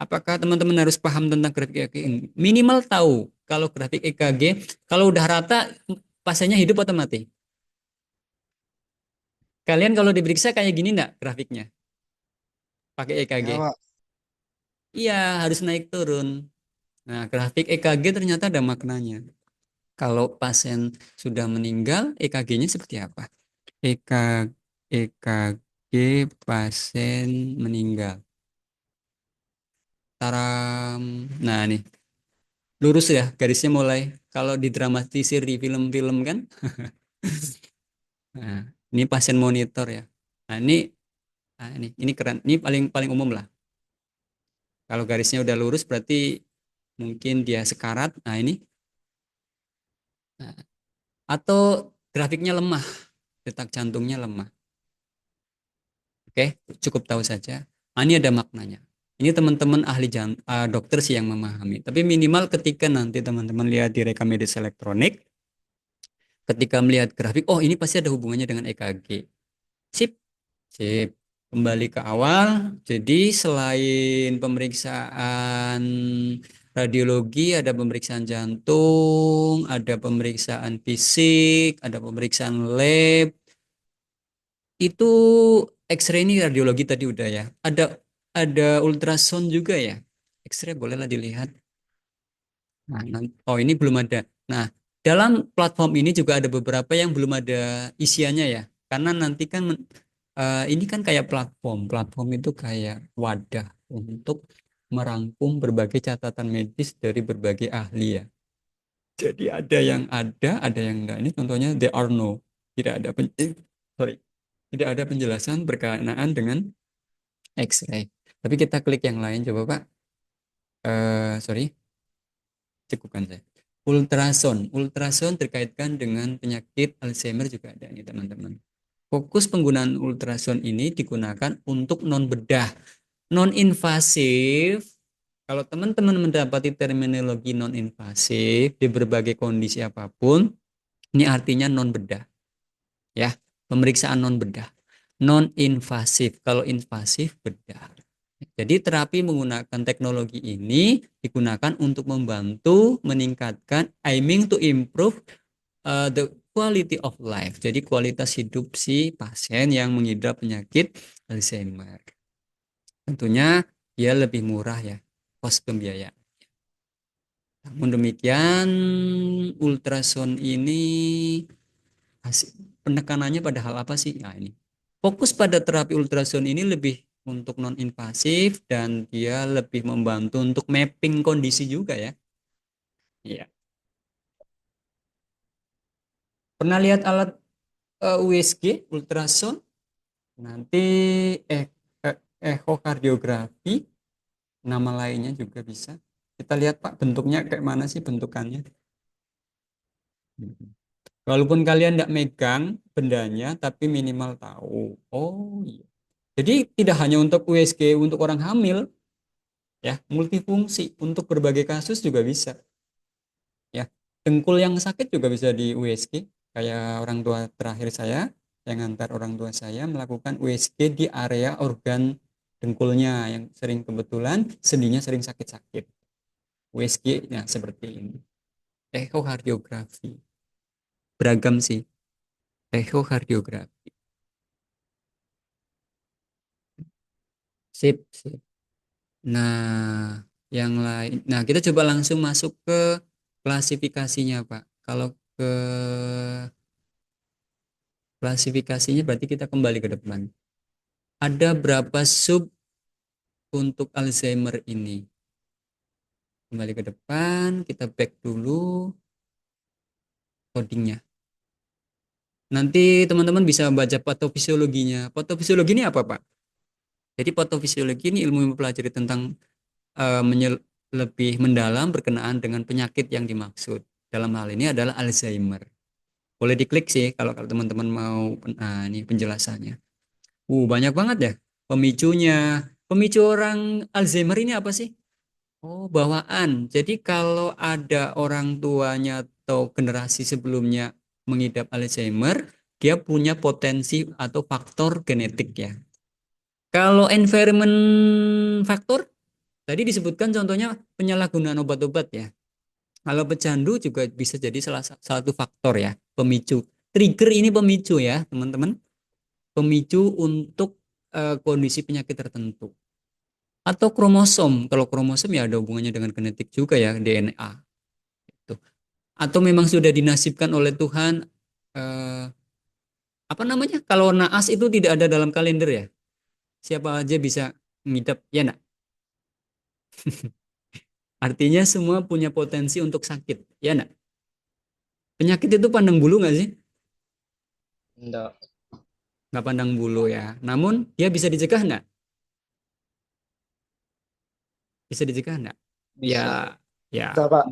[SPEAKER 1] Apakah teman-teman harus paham tentang grafik EKG? Minimal tahu kalau grafik EKG, kalau udah rata, pasiennya hidup atau mati? Kalian kalau diperiksa kayak gini enggak grafiknya? Pakai EKG.
[SPEAKER 2] Ya, Pak.
[SPEAKER 1] Iya, harus naik turun. Nah, grafik EKG ternyata ada maknanya. Kalau pasien sudah meninggal, EKG-nya seperti apa? EKG pasien meninggal. Taram. Nah, nih, lurus ya garisnya mulai. Kalau didramatisir di film-film kan. Nah, ini pasien monitor ya. Nah, ini keren. Ini paling paling umum lah. Kalau garisnya udah lurus berarti mungkin dia sekarat. Nah, ini. Nah, atau grafiknya lemah, detak jantungnya lemah. Oke, cukup tahu saja. Nah, ini ada maknanya. Ini teman-teman ahli dokter sih yang memahami. Tapi minimal ketika nanti teman-teman lihat di rekam medis elektronik, ketika melihat grafik, oh ini pasti ada hubungannya dengan EKG. Sip, sip. Kembali ke awal. Jadi selain pemeriksaan radiologi, ada pemeriksaan jantung, ada pemeriksaan fisik, ada pemeriksaan lab. Itu X-ray ini radiologi tadi udah ya. Ada ultrasound juga ya. X-ray bolehlah dilihat. Nah, oh ini belum ada. Nah, dalam platform ini juga ada beberapa yang belum ada isiannya ya. Karena nanti kan ini kan kayak platform. Platform itu kayak wadah untuk merangkum berbagai catatan medis dari berbagai ahli ya. Jadi ada yang enggak. Ini contohnya there are no. Tidak ada sorry. Tidak ada penjelasan berkenaan dengan X-ray. Tapi kita klik yang lain coba Pak. Sorry, cukupkan saya. Ultrasound. Ultrasound terkaitkan dengan penyakit Alzheimer juga ada nih teman-teman. Fokus penggunaan ultrasound ini digunakan untuk non bedah, non invasif. Kalau teman-teman mendapati terminologi non invasif di berbagai kondisi apapun, ini artinya non bedah. Ya, pemeriksaan non bedah. Non invasif. Kalau invasif bedah. Jadi terapi menggunakan teknologi ini digunakan untuk membantu meningkatkan aiming to improve the quality of life. Jadi kualitas hidup si pasien yang mengidap penyakit Alzheimer. Tentunya dia lebih murah ya, kos pembiayaan. Namun demikian, ultrasound ini penekanannya pada hal apa sih? Nah, ini. Fokus pada terapi ultrasound ini lebih untuk non-invasif dan dia lebih membantu untuk mapping kondisi juga ya. Iya. Pernah lihat alat USG, ultrasound, nanti eh, ekokardiografi, nama lainnya juga bisa. Kita lihat Pak bentuknya kayak mana sih bentukannya. Walaupun kalian tidak megang bendanya, tapi minimal tahu. Oh iya. Jadi tidak hanya untuk USG untuk orang hamil, ya, multifungsi untuk berbagai kasus juga bisa. Ya, dengkul yang sakit juga bisa di USG. Kayak orang tua terakhir saya, yang ngantar orang tua saya melakukan USG di area organ dengkulnya yang sering kebetulan sendinya sering sakit-sakit. USG-nya seperti ini. Ekokardiografi. Beragam sih. Ekokardiografi. Sip, sip. Nah, yang lain. Nah, kita coba langsung masuk ke klasifikasinya, Pak. Kalau ke klasifikasinya berarti kita kembali ke depan. Ada berapa sub untuk Alzheimer ini? Kembali ke depan, kita back dulu codingnya. Nanti teman-teman bisa baca patofisiologinya. Patofisiologi ini apa, Pak? Jadi patofisiologi ini ilmu yang mempelajari tentang lebih mendalam berkenaan dengan penyakit yang dimaksud. Dalam hal ini adalah Alzheimer. Boleh diklik sih kalau teman-teman mau. Nah, ini penjelasannya. Banyak banget ya pemicunya. Pemicu orang Alzheimer ini apa sih? Oh, bawaan. Jadi kalau ada orang tuanya atau generasi sebelumnya mengidap Alzheimer, dia punya potensi atau faktor genetik ya. Kalau environment faktor, tadi disebutkan contohnya penyalahgunaan obat-obat ya. Kalau pecandu juga bisa jadi salah satu faktor ya, pemicu. Trigger ini pemicu ya, teman-teman. Pemicu untuk kondisi penyakit tertentu. Atau kromosom. Kalau kromosom ya ada hubungannya dengan genetik juga ya, DNA. Itu. Atau memang sudah dinasibkan oleh Tuhan apa namanya? Kalau naas itu tidak ada dalam kalender ya. Siapa aja bisa ngidap, ya nak. Artinya semua punya potensi untuk sakit, ya nak. Penyakit itu pandang bulu nggak sih?
[SPEAKER 4] Enggak.
[SPEAKER 1] Nggak pandang bulu ya. Namun dia bisa dicegah nggak? Bisa dicegah nggak? Ya,
[SPEAKER 4] Bisa.
[SPEAKER 1] ya
[SPEAKER 2] Bisa, Pak.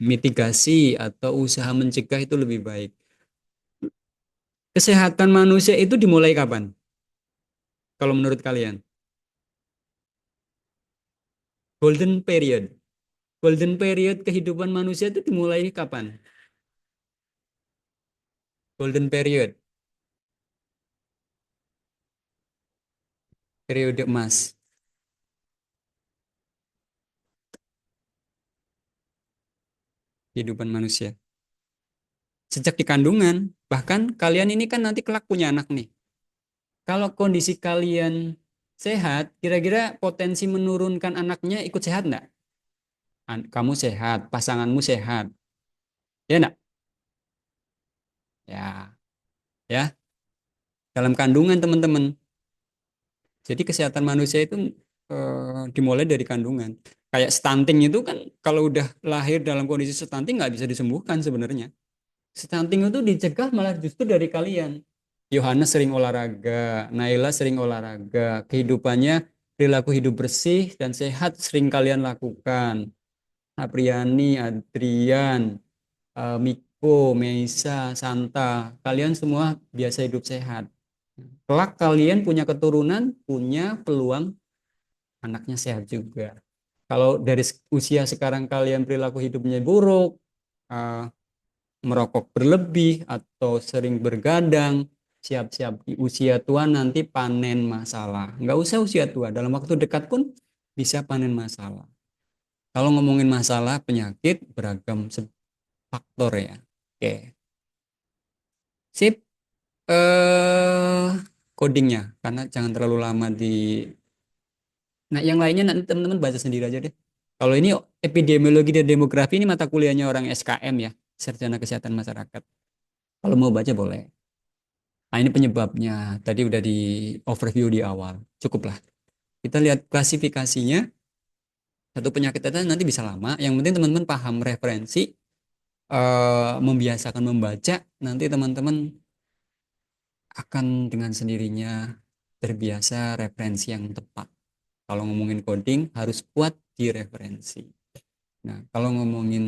[SPEAKER 1] mitigasi atau usaha mencegah itu lebih baik. Kesehatan manusia itu dimulai kapan? Kalau menurut kalian? Golden period. Golden period kehidupan manusia itu dimulai kapan? Golden period, periode emas kehidupan manusia. Sejak di kandungan, bahkan kalian ini kan nanti kelak punya anak nih. Kalau kondisi kalian sehat, kira-kira potensi menurunkan anaknya ikut sehat enggak? Kamu sehat, pasanganmu sehat. Ya enggak? Ya, ya. Dalam kandungan teman-teman. Jadi kesehatan manusia itu dimulai dari kandungan. Kayak stunting itu kan kalau udah lahir dalam kondisi stunting nggak bisa disembuhkan sebenarnya. Stunting itu dicegah malah justru dari kalian. Yohanes sering olahraga, Naila sering olahraga, kehidupannya perilaku hidup bersih dan sehat sering kalian lakukan. Apriani, Adrian, Miko, Meisa, Santa, kalian semua biasa hidup sehat. Kelak kalian punya keturunan, punya peluang anaknya sehat juga. Kalau dari usia sekarang kalian perilaku hidupnya buruk, eh, merokok berlebih atau sering bergadang, siap-siap di usia tua nanti panen masalah. Nggak usah usia tua, dalam waktu dekat pun bisa panen masalah. Kalau ngomongin masalah penyakit beragam faktor ya. Oke, sip. Codingnya, karena jangan terlalu lama di Nah, yang lainnya nanti teman-teman baca sendiri aja deh. Kalau ini epidemiologi dan demografi ini mata kuliahnya orang SKM ya, Sarjana Kesehatan Masyarakat. Kalau mau baca boleh. Nah, ini penyebabnya. Tadi udah di overview di awal. Cukuplah. Kita lihat klasifikasinya. Satu penyakit itu nanti bisa lama. Yang penting teman-teman paham referensi, membiasakan membaca. Nanti teman-teman akan dengan sendirinya terbiasa referensi yang tepat. Kalau ngomongin coding harus kuat di referensi. Nah, kalau ngomongin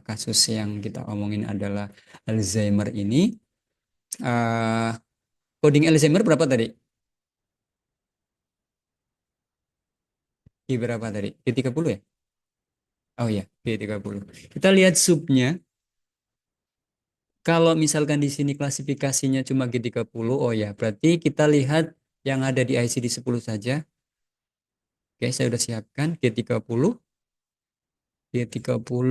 [SPEAKER 1] kasus yang kita omongin adalah Alzheimer ini, uh, coding Alzheimer berapa tadi? Di berapa tadi? Di 30 ya? Oh iya, di 30. Kita lihat subnya. Kalau misalkan di sini klasifikasinya cuma G30, oh ya, berarti kita lihat yang ada di ICD-10 saja. Oke, saya sudah siapkan G30. G30.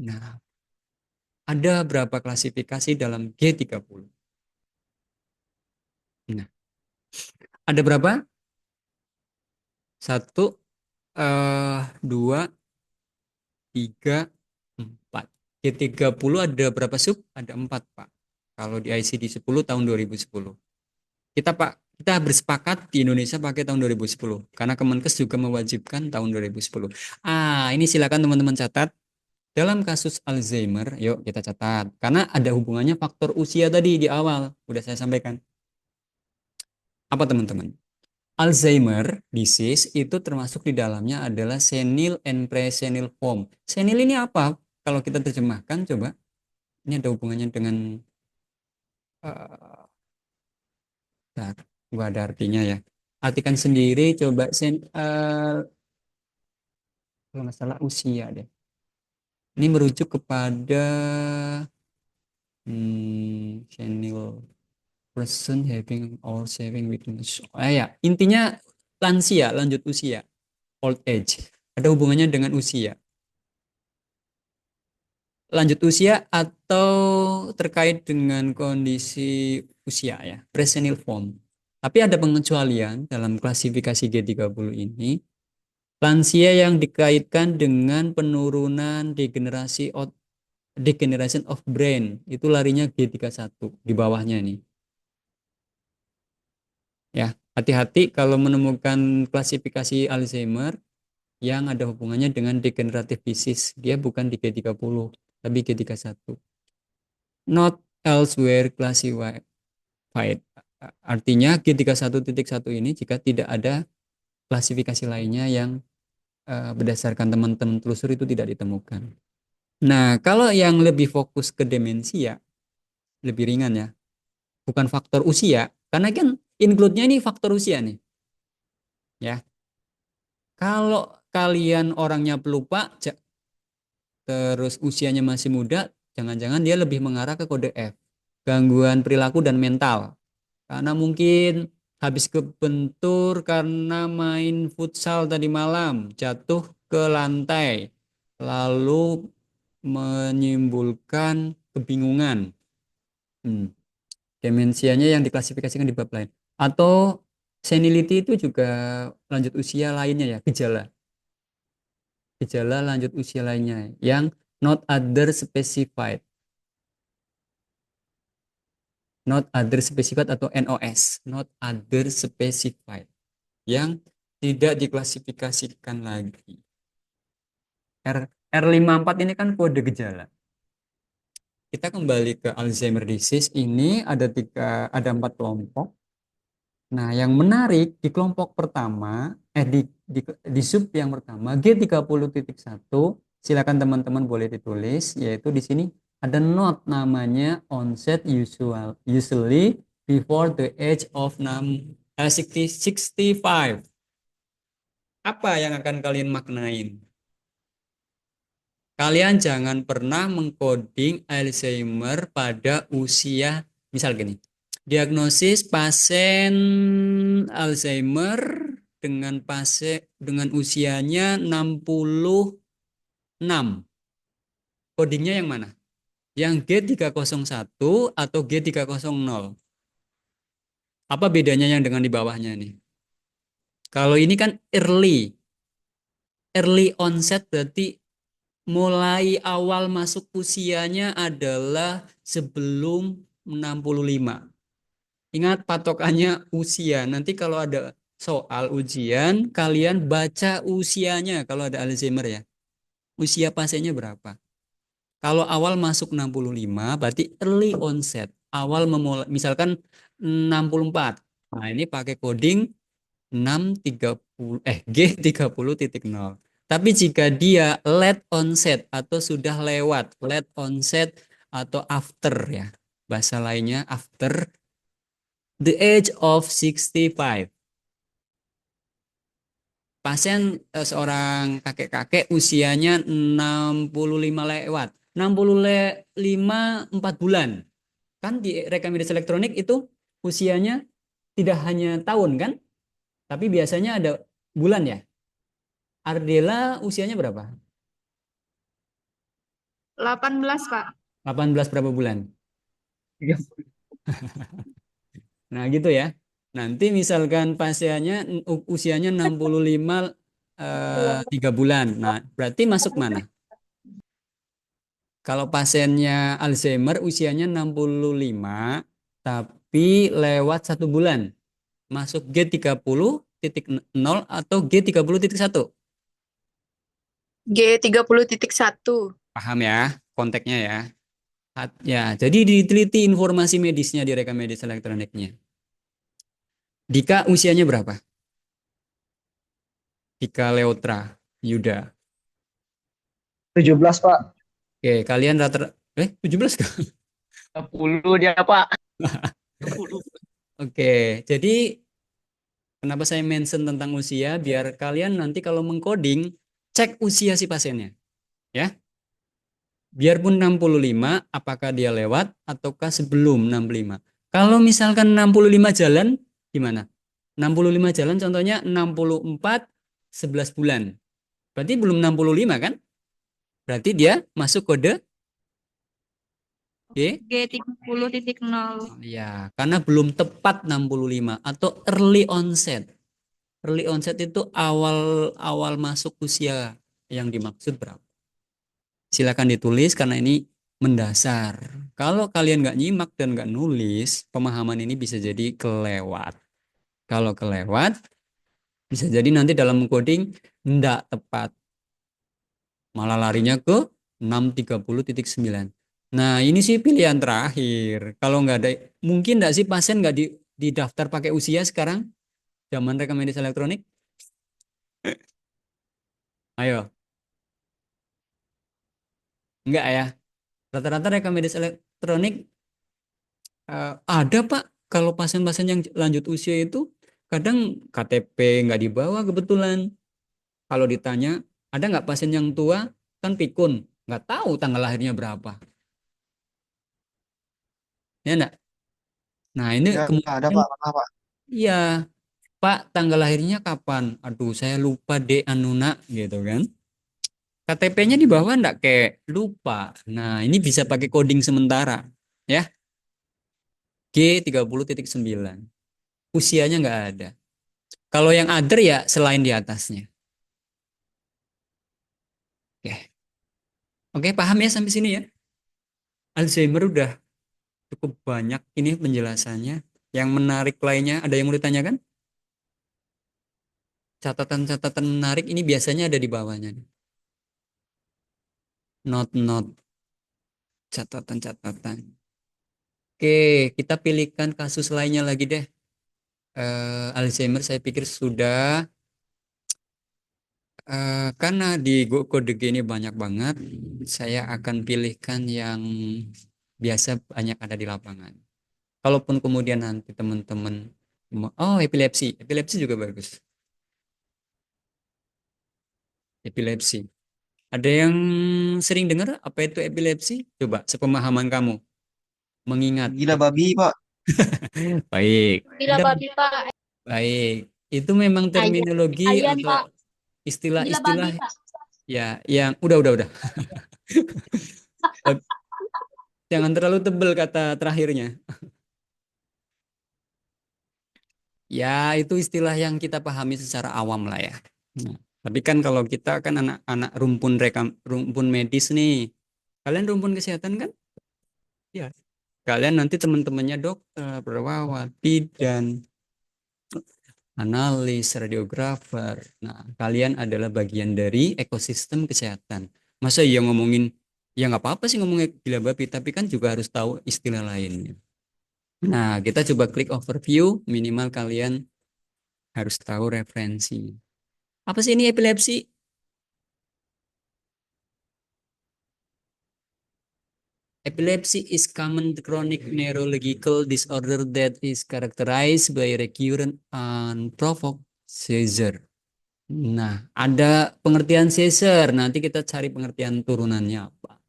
[SPEAKER 1] Nah, ada berapa klasifikasi dalam G30? Nah, ada berapa? Satu, dua, tiga, empat. G30 ada berapa sub? Ada empat, Pak. Kalau di ICD-10 tahun 2010. Kita bersepakat di Indonesia pakai tahun 2010 karena Kemenkes juga mewajibkan tahun 2010. Ini silakan teman-teman catat. Dalam kasus Alzheimer, yuk kita catat. Karena ada hubungannya faktor usia tadi di awal, udah saya sampaikan. Apa teman-teman? Alzheimer disease itu termasuk di dalamnya adalah senile and presenile form. Senile ini apa? Kalau kita terjemahkan coba. Ini ada hubungannya dengan gua ada artinya ya. Artikan sendiri coba kalau nggak salah usia deh. Ini merujuk kepada senile person having or saving weakness. Ya, intinya lansia, lanjut usia, old age. Ada hubungannya dengan usia. Lanjut usia atau terkait dengan kondisi usia ya, presenile form. Tapi ada pengecualian dalam klasifikasi G30 ini. Lansia yang dikaitkan dengan penurunan degeneration of brain itu larinya G31 di bawahnya nih. Ya, hati-hati kalau menemukan klasifikasi Alzheimer yang ada hubungannya dengan degenerative disease. Dia bukan di G30, tapi G31. Not elsewhere classified. Artinya G31.1 ini jika tidak ada klasifikasi lainnya yang berdasarkan teman-teman telusur itu tidak ditemukan. Nah, kalau yang lebih fokus ke demensia, lebih ringan ya. Bukan faktor usia, karena kan include-nya ini faktor usia nih. Ya. Kalau kalian orangnya pelupa, terus usianya masih muda, jangan-jangan dia lebih mengarah ke kode F. Gangguan perilaku dan mental. Karena mungkin habis kebentur karena main futsal tadi malam, jatuh ke lantai, lalu menimbulkan kebingungan. Demensianya yang diklasifikasikan di bab lain. Atau senility itu juga lanjut usia lainnya ya, gejala. Gejala lanjut usia lainnya yang not other specified. Not other specified atau NOS, not other specified, yang tidak diklasifikasikan lagi. R54 ini kan kode gejala. Kita kembali ke Alzheimer disease, ini ada 4 kelompok. Nah, yang menarik di kelompok pertama, di sub yang pertama G30.1, silakan teman-teman boleh ditulis, yaitu di sini ada not namanya onset usually before the age of 65. Apa yang akan kalian maknain? Kalian jangan pernah mengcoding Alzheimer pada usia, misal gini, diagnosis pasien Alzheimer dengan usianya 66. Codingnya yang mana? Yang G301 atau G300? Apa bedanya yang dengan di bawahnya nih? Kalau ini kan early. Early onset berarti mulai awal masuk usianya adalah sebelum 65. Ingat patokannya usia. Nanti kalau ada soal ujian, kalian baca usianya kalau ada Alzheimer ya. Usia pasiennya berapa? Kalau awal masuk 65 berarti early onset. Awal memulai misalkan 64. Nah, ini pakai coding 630 G30.0. Tapi jika dia late onset atau sudah lewat late onset atau after ya. Bahasa lainnya after the age of 65. Pasien seorang kakek-kakek usianya 65 lewat. 65 4 bulan. Kan di rekam medis elektronik itu usianya tidak hanya tahun kan? Tapi biasanya ada bulan ya. Ardela usianya berapa?
[SPEAKER 2] 18, Pak.
[SPEAKER 1] 18 berapa bulan? Nah, gitu ya. Nanti misalkan pasiennya usianya 65 3 bulan. Nah, berarti masuk mana? Kalau pasiennya Alzheimer usianya 65 tapi lewat 1 bulan. Masuk G30.0 atau G30.1.
[SPEAKER 2] G30.1.
[SPEAKER 1] Paham ya konteksnya ya? Ya, jadi diteliti informasi medisnya di rekam medis elektroniknya. Dika usianya berapa? Dika Leotra, Yuda.
[SPEAKER 4] 17 Pak.
[SPEAKER 1] Oke, kalian rata 17 kan?
[SPEAKER 4] 10 dia Pak. 10.
[SPEAKER 1] Oke, jadi kenapa saya mention tentang usia? Biar kalian nanti kalau mengcoding, cek usia si pasiennya. Ya, biarpun 65, apakah dia lewat ataukah sebelum 65. Kalau misalkan 65 jalan, gimana? 65 jalan contohnya 64, 11 bulan. Berarti belum 65 kan? Berarti dia masuk kode G.
[SPEAKER 2] G30.0.
[SPEAKER 1] Ya, karena belum tepat 65 atau early onset. Early onset itu awal masuk usia yang dimaksud berapa? Silakan ditulis karena ini mendasar. Kalau kalian nggak nyimak dan nggak nulis, pemahaman ini bisa jadi kelewat. Kalau kelewat, bisa jadi nanti dalam coding nggak tepat. Malah larinya ke 630.9. Nah, ini sih pilihan terakhir. Kalau nggak ada, mungkin nggak sih pasien nggak di daftar pakai usia sekarang? Zaman rekam medis elektronik? Ayo, nggak ya? Rata-rata rekam medis elektronik ada Pak. Kalau pasien-pasien yang lanjut usia itu kadang KTP nggak dibawa kebetulan. Kalau ditanya, ada nggak pasien yang tua? Kan pikun, nggak tahu tanggal lahirnya berapa. Ya enggak? Nah, ini
[SPEAKER 5] Ya, ada
[SPEAKER 1] kemungkinan
[SPEAKER 5] Pak, pernah Pak.
[SPEAKER 1] iya, Pak, tanggal lahirnya kapan? Aduh, saya lupa deh Anuna gitu kan. KTP-nya di bawah enggak kayak lupa. Nah, ini bisa pakai coding sementara. Ya, G30.9. Usianya nggak ada. Kalau yang other ya selain di atasnya. Oke, oke paham ya sampai sini ya. Alzheimer udah cukup banyak ini penjelasannya. Yang menarik lainnya, ada yang mau ditanyakan? Catatan-catatan menarik ini biasanya ada di bawahnya. Not catatan-catatan. Oke, kita pilihkan kasus lainnya lagi deh. Alzheimer saya pikir sudah. Karena di kode G ini banyak banget, saya akan pilihkan yang biasa banyak ada di lapangan. Kalaupun kemudian nanti teman-teman, oh epilepsi juga bagus. Epilepsi. Ada yang sering dengar apa itu epilepsi? Coba sepemahaman kamu mengingat.
[SPEAKER 5] Gila babi Pak.
[SPEAKER 1] Baik.
[SPEAKER 3] Gila
[SPEAKER 1] Ada
[SPEAKER 3] babi Pak.
[SPEAKER 1] baik. Itu memang
[SPEAKER 3] Ayam,
[SPEAKER 1] terminologi
[SPEAKER 3] ayam
[SPEAKER 1] atau
[SPEAKER 3] Pak. Gila
[SPEAKER 1] istilah-istilah
[SPEAKER 3] babi Pak.
[SPEAKER 1] ya yang udah. Jangan terlalu tebel kata terakhirnya. Ya, itu istilah yang kita pahami secara awam lah ya. Nah, tapi kan kalau kita kan anak-anak rumpun medis nih. Kalian rumpun kesehatan kan? Ya. Kalian nanti teman-temannya dokter, perawat, bidan, analis, radiografer. Nah, kalian adalah bagian dari ekosistem kesehatan. Masa iya ngomongin, ya nggak apa-apa sih ngomongin gila babi, tapi kan juga harus tahu istilah lainnya. Nah, kita coba klik overview, minimal kalian harus tahu referensi. Apa sih ini epilepsi? Epilepsy is common chronic neurological disorder that is characterized by recurrent unprovoked seizure. Nah, ada pengertian seizure. Nanti kita cari pengertian turunannya apa.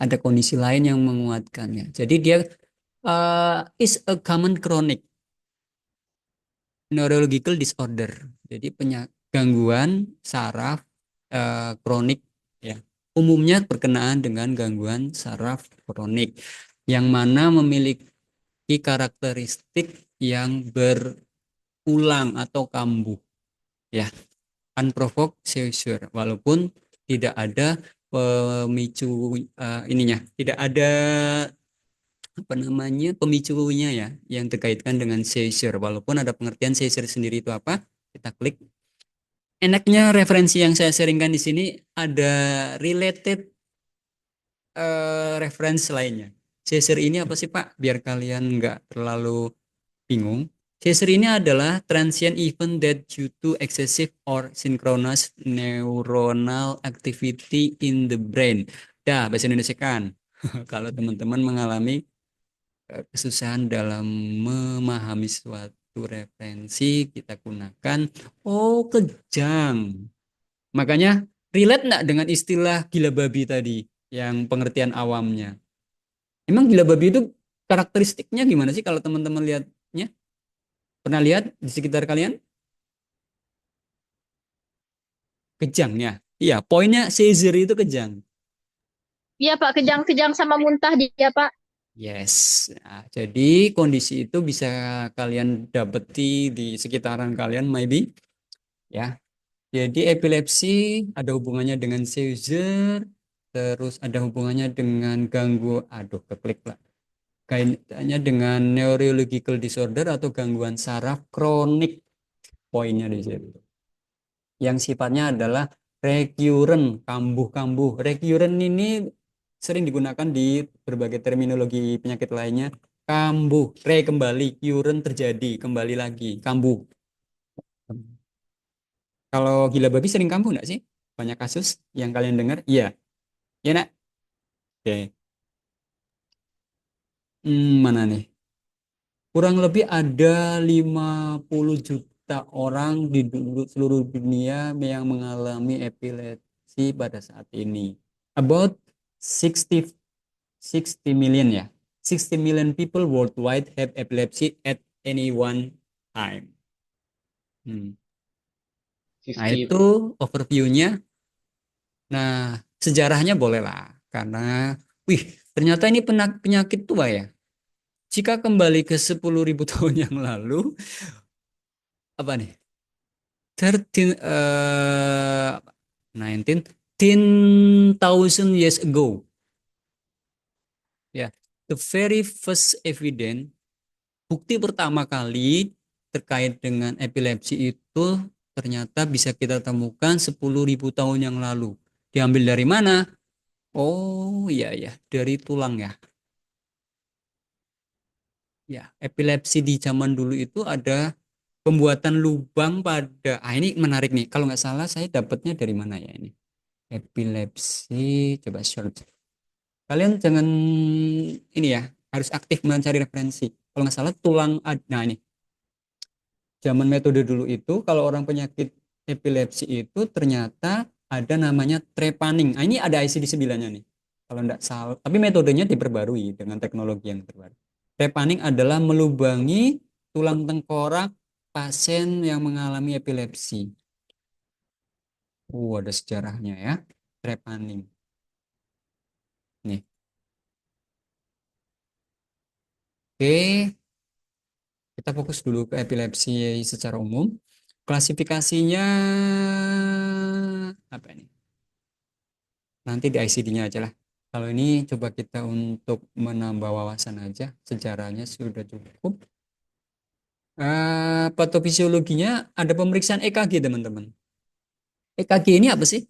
[SPEAKER 1] Ada kondisi lain yang menguatkannya. Jadi dia is a common chronic neurological disorder. Jadi gangguan saraf kronik ya. Umumnya berkenaan dengan gangguan saraf kronik yang mana memiliki karakteristik yang berulang atau kambuh ya, unprovoked seizure, walaupun tidak ada pemicu ininya, tidak ada apa namanya pemicunya ya yang terkaitkan dengan seizure, walaupun ada pengertian seizure sendiri itu apa. Kita klik. Enaknya referensi yang saya sharingkan di sini ada related reference lainnya. Seizure ini apa sih Pak? Biar kalian nggak terlalu bingung. Seizure ini adalah transient event that due to excessive or synchronous neuronal activity in the brain. Dah, bahasa Indonesia kan. Kalau teman-teman mengalami kesusahan dalam memahami suatu referensi, kita gunakan oh kejang. Makanya relate nggak dengan istilah gila babi tadi yang pengertian awamnya? Emang gila babi itu karakteristiknya gimana sih kalau teman-teman lihatnya? Pernah lihat di sekitar kalian? Kejang ya. Iya, poinnya seizure itu kejang.
[SPEAKER 3] Iya Pak, kejang-kejang sama muntah dia Pak.
[SPEAKER 1] Yes. Nah, jadi kondisi itu bisa kalian dapati di sekitaran kalian maybe ya. Jadi epilepsi ada hubungannya dengan seizure, terus ada hubungannya dengan aduh keklik lah. Kaitannya dengan neurological disorder atau gangguan saraf kronik, poinnya di situ. Yang sifatnya adalah recurrent, kambuh-kambuh. Recurrent ini sering digunakan di berbagai terminologi penyakit lainnya. Kambuh, kembali, current terjadi, kembali lagi, kambuh. Kalau gila babi sering kambuh enggak sih? Banyak kasus yang kalian dengar? Iya. Iya, nak? Oke. Mana nih? Kurang lebih ada 50 juta orang di seluruh dunia yang mengalami epilepsi pada saat ini. About 60 60 million ya. 60 million people worldwide have epilepsy at any one time. Nah, itu overview-nya. Nah, sejarahnya bolehlah karena wih, ternyata ini penyakit tua ya. Jika kembali ke 10.000 tahun yang lalu, apa nih? 13 19 10,000 years ago. Ya, the very first evidence, bukti pertama kali terkait dengan epilepsi itu ternyata bisa kita temukan 10.000 tahun yang lalu. Diambil dari mana? Oh iya ya, dari tulang ya. Ya, epilepsi di zaman dulu itu ada pembuatan lubang pada, ini menarik nih. Kalau nggak salah saya dapatnya dari mana ya ini? Epilepsi, coba search. Kalian jangan ini ya, harus aktif mencari referensi. Kalau nggak salah nah ini, zaman metode dulu itu kalau orang penyakit epilepsi itu ternyata ada namanya trepanning. Nah, ini ada ICD 9-nya nih. Kalau nggak salah, tapi metodenya diperbarui dengan teknologi yang terbaru. Trepanning adalah melubangi tulang tengkorak pasien yang mengalami epilepsi. Ada sejarahnya ya, trepanning. Nih. Oke, Kita fokus dulu ke epilepsi secara umum. Klasifikasinya apa ini? Nanti di ICD-nya aja lah. Kalau ini coba kita untuk menambah wawasan aja, sejarahnya sudah cukup. Patofisiologinya ada pemeriksaan EKG teman-teman. EKG ini apa sih?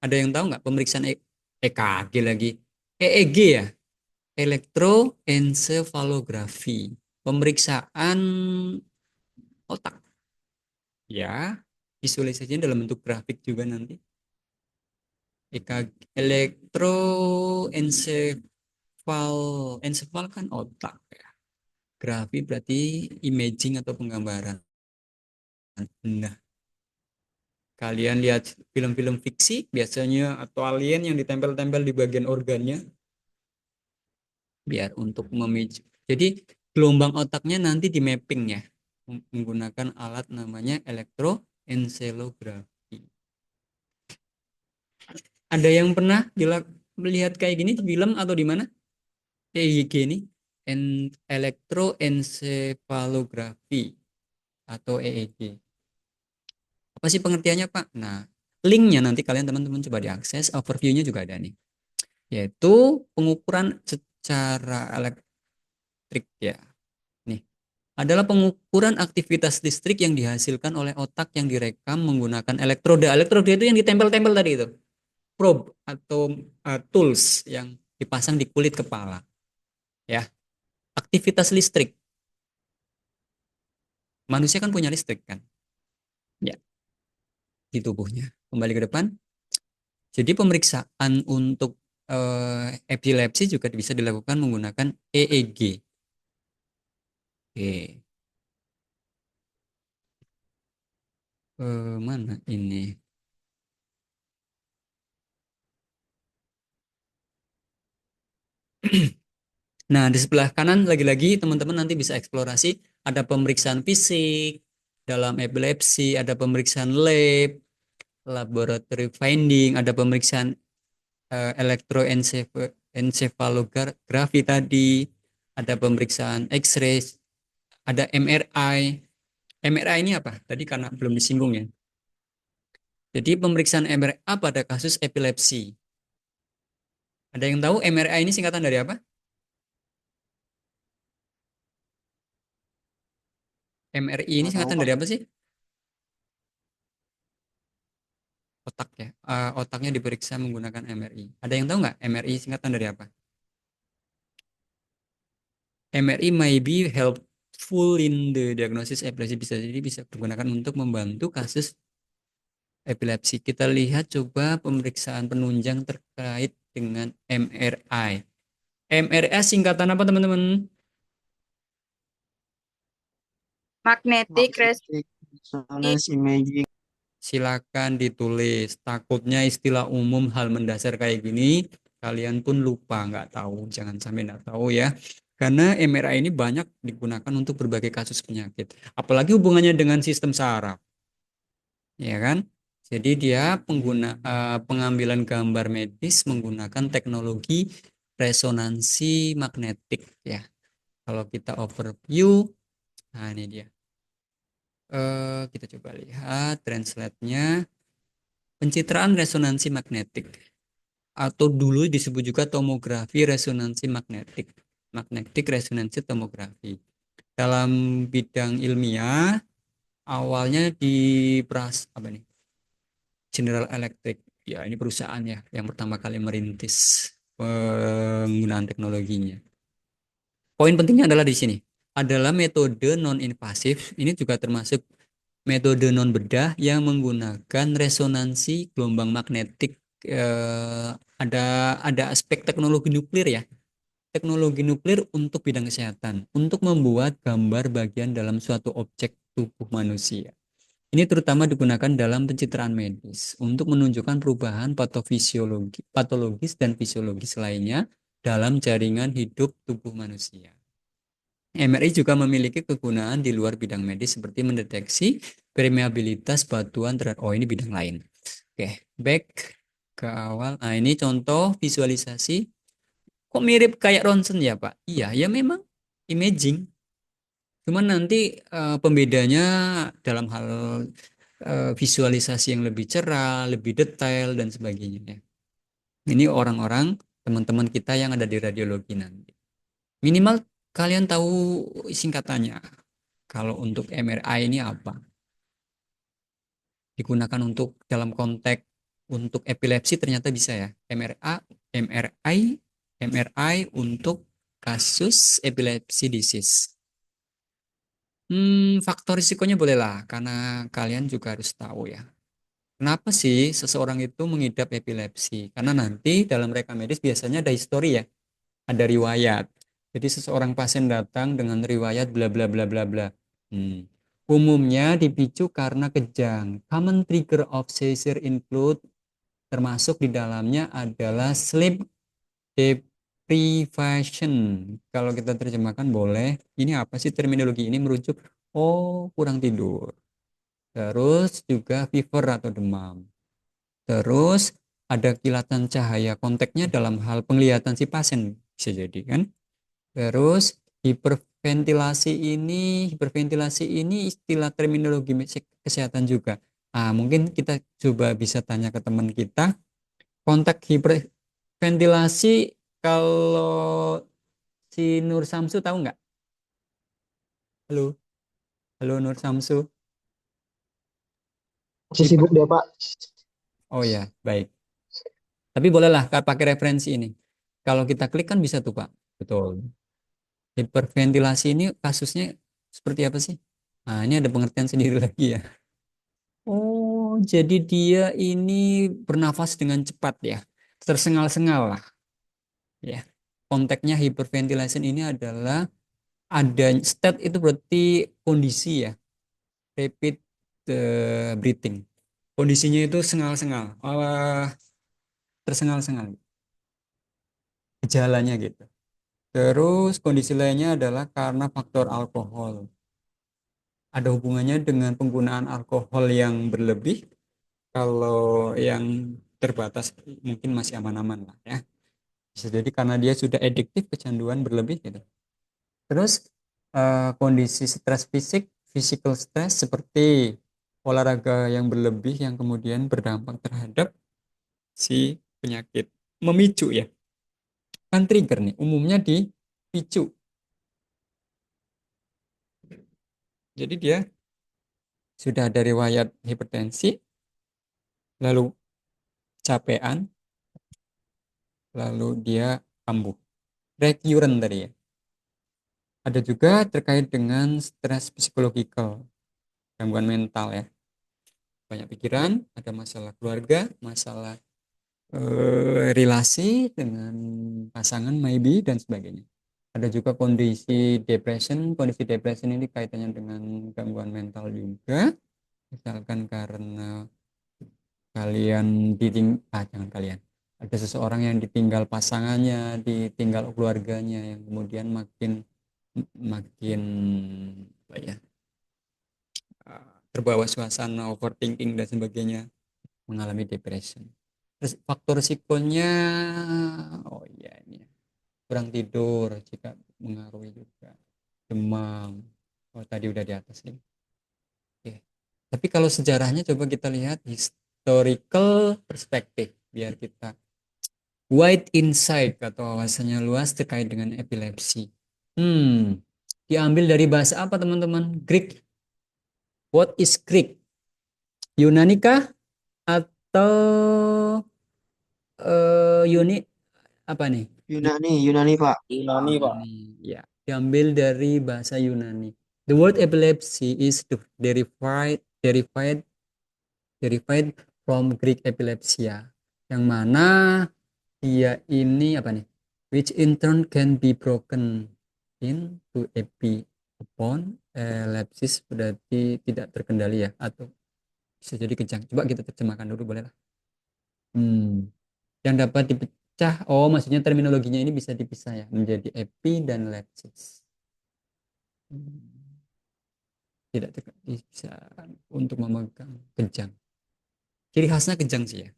[SPEAKER 1] Ada yang tahu nggak pemeriksaan EKG lagi? EEG ya, elektroensefalografi, pemeriksaan otak. Ya, visualisasinya dalam bentuk grafik juga nanti. EKG, ensefal kan otak ya. Grafi berarti imaging atau penggambaran. Nah, kalian lihat film-film fiksi biasanya atau alien yang ditempel-tempel di bagian organnya biar untuk memicu. Jadi gelombang otaknya nanti di mapping ya menggunakan alat namanya elektroencephalografi. Ada yang pernah melihat kayak gini di film atau di mana? EEG ini elektroencephalografi atau EEG. Apa sih pengertiannya, Pak? Nah, linknya nanti kalian teman-teman coba diakses, overview-nya juga ada nih. Yaitu pengukuran secara elektrik ya. Nih, adalah pengukuran aktivitas listrik yang dihasilkan oleh otak yang direkam menggunakan elektroda. Elektroda itu yang ditempel-tempel tadi itu. Probe atau tools yang dipasang di kulit kepala. Ya, aktivitas listrik. Manusia kan punya listrik kan? Ya, di tubuhnya. Kembali ke depan. Jadi pemeriksaan untuk epilepsi juga bisa dilakukan menggunakan EEG. Oke. Mana ini? Nah, di sebelah kanan lagi-lagi teman-teman nanti bisa eksplorasi ada pemeriksaan fisik dalam epilepsi, ada pemeriksaan lab, laboratory finding, ada pemeriksaan elektroencephalografi tadi, ada pemeriksaan X-ray, ada MRI. MRI ini apa? Tadi karena belum disinggung ya. Jadi pemeriksaan MRI pada kasus epilepsi. Ada yang tahu MRI ini singkatan dari apa? MRI ini
[SPEAKER 4] Nggak tahu,
[SPEAKER 1] singkatan
[SPEAKER 4] Pak.
[SPEAKER 1] dari apa sih? Otak ya. Otaknya diperiksa menggunakan MRI. Ada yang tahu nggak MRI singkatan dari apa? MRI may be helpful in the diagnosis epilepsy, bisa jadi bisa digunakan untuk membantu kasus epilepsi. Kita lihat coba pemeriksaan penunjang terkait dengan MRI. MRI singkatan apa teman-teman?
[SPEAKER 2] Magnetic
[SPEAKER 4] Resonance imaging.
[SPEAKER 1] Silakan ditulis. Takutnya istilah umum hal mendasar kayak gini kalian pun lupa, nggak tahu. Jangan sampai nggak tahu ya. Karena MRI ini banyak digunakan untuk berbagai kasus penyakit. Apalagi hubungannya dengan sistem saraf. Ya kan? Jadi dia pengambilan gambar medis menggunakan teknologi resonansi magnetik ya. Kalau kita overview, nah ini dia. Kita coba lihat translate-nya. Pencitraan resonansi magnetik atau dulu disebut juga tomografi resonansi magnetik. Magnetic resonance tomografi. Dalam bidang ilmiah awalnya di apa nih? General Electric. Ya, ini perusahaan ya yang pertama kali merintis penggunaan teknologinya. Poin pentingnya adalah di sini. Adalah metode non-invasif. Ini juga termasuk metode non-bedah yang menggunakan resonansi gelombang magnetik. Ada aspek teknologi nuklir ya. Teknologi nuklir untuk bidang kesehatan. Untuk membuat gambar bagian dalam suatu objek tubuh manusia. Ini terutama digunakan dalam pencitraan medis untuk menunjukkan perubahan patologis dan fisiologis lainnya dalam jaringan hidup tubuh manusia. MRI juga memiliki kegunaan di luar bidang medis seperti mendeteksi permeabilitas batuan terhadap ini bidang lain. Oke, back ke awal. Nah, ini contoh visualisasi. Kok mirip kayak ronsen ya, Pak? Iya, ya memang imaging. Cuman nanti pembedanya dalam hal visualisasi yang lebih cerah, lebih detail dan sebagainya ya. Ini orang-orang teman-teman kita yang ada di radiologi nanti. Minimal kalian tahu singkatannya. Kalau untuk MRI ini apa? Digunakan untuk dalam konteks untuk epilepsi ternyata bisa ya. MRI untuk kasus epilepsi disease. Faktor risikonya bolehlah karena kalian juga harus tahu ya. Kenapa sih seseorang itu mengidap epilepsi? Karena nanti dalam reka medis biasanya ada histori ya, ada riwayat. Jadi seseorang pasien datang dengan riwayat bla bla bla bla bla. Hmm. Umumnya dipicu karena kejang. Common trigger of seizure include termasuk di dalamnya adalah sleep deprivation. Kalau kita terjemahkan boleh. Ini apa sih terminologi ini merujuk? Oh, kurang tidur. Terus juga fever atau demam. Terus ada kilatan cahaya kontaknya dalam hal penglihatan si pasien bisa jadi kan. Terus hiperventilasi ini istilah terminologi kesehatan juga. Mungkin kita coba bisa tanya ke teman kita, kontak hiperventilasi kalau si Nur Samsu tahu nggak? Halo, halo Nur Samsu.
[SPEAKER 4] Masih
[SPEAKER 1] Hiper-
[SPEAKER 4] sibuk dia Pak.
[SPEAKER 1] oh ya, baik. Tapi bolehlah pakai referensi ini. Kalau kita klik kan bisa tuh Pak. Betul. Hiperventilasi ini kasusnya seperti apa sih? Nah, ini ada pengertian sendiri lagi ya. Oh, jadi dia ini bernafas dengan cepat ya. Tersengal-sengal lah ya. Konteksnya hyperventilation ini adalah ada state itu berarti kondisi ya. Rapid breathing. Kondisinya itu sengal-sengal. Tersengal-sengal. Gejalanya gitu. Terus kondisi lainnya adalah karena faktor alkohol. Ada hubungannya dengan penggunaan alkohol yang berlebih. Kalau yang terbatas mungkin masih aman-aman lah ya. Bisa jadi karena dia sudah adiktif, kecanduan berlebih gitu. Terus kondisi stres fisik, physical stress seperti olahraga yang berlebih yang kemudian berdampak terhadap si penyakit memicu ya. Kan trigger nih, umumnya dipicu. Jadi dia sudah ada riwayat hipertensi, lalu capean, lalu dia kambuh. Recurrent tadi ya. Ada juga terkait dengan stres psikologikal, gangguan mental ya. Banyak pikiran, ada masalah keluarga, masalah relasi dengan pasangan maybe dan sebagainya. Ada juga kondisi depression ini kaitannya dengan gangguan mental juga. Misalkan karena jangan kalian. Ada seseorang yang ditinggal pasangannya, ditinggal keluarganya yang kemudian makin makin apa ya, terbawa suasana overthinking dan sebagainya, mengalami depression. Terus faktor risikonya, oh iya ini kurang tidur jika mengaruhi juga, demam. Oh tadi udah di atas nih. Oke. Tapi kalau sejarahnya coba kita lihat historical perspektif biar kita wide insight atau wawasannya luas terkait dengan epilepsi. Diambil dari bahasa apa teman-teman? Greek. What is Greek? Yunani kah atau unit apa nih?
[SPEAKER 4] Yunani Pak.
[SPEAKER 5] Yunani, Pak.
[SPEAKER 1] Yunani. Ya, diambil dari bahasa Yunani. The word epilepsy is derived from Greek epilepsia, yang mana dia ini apa nih? Which in turn can be broken into upon epilepsis berarti tidak terkendali ya, atau bisa jadi kejang. Coba kita terjemahkan dulu boleh lah. Yang dapat dipecah, oh maksudnya terminologinya ini bisa dipisah ya menjadi epi dan lepsis. Tidak bisa untuk memegang kejang. Ciri khasnya kejang sih ya.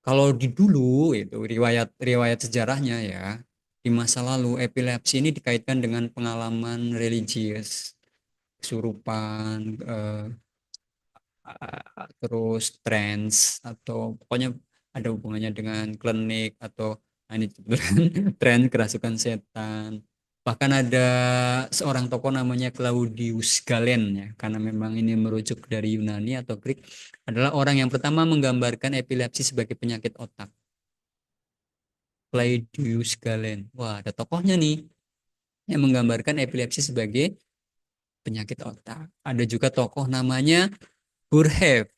[SPEAKER 1] Kalau di dulu itu riwayat sejarahnya ya, di masa lalu epilepsi ini dikaitkan dengan pengalaman religius, kesurupan, terus trance atau pokoknya ada hubungannya dengan klinik atau ini tren kerasukan setan. Bahkan ada seorang tokoh namanya Claudius Galen ya, karena memang ini merujuk dari Yunani atau Greek, adalah orang yang pertama menggambarkan epilepsi sebagai penyakit otak. Claudius Galen. Wah, ada tokohnya nih yang menggambarkan epilepsi sebagai penyakit otak. Ada juga tokoh namanya Burheff,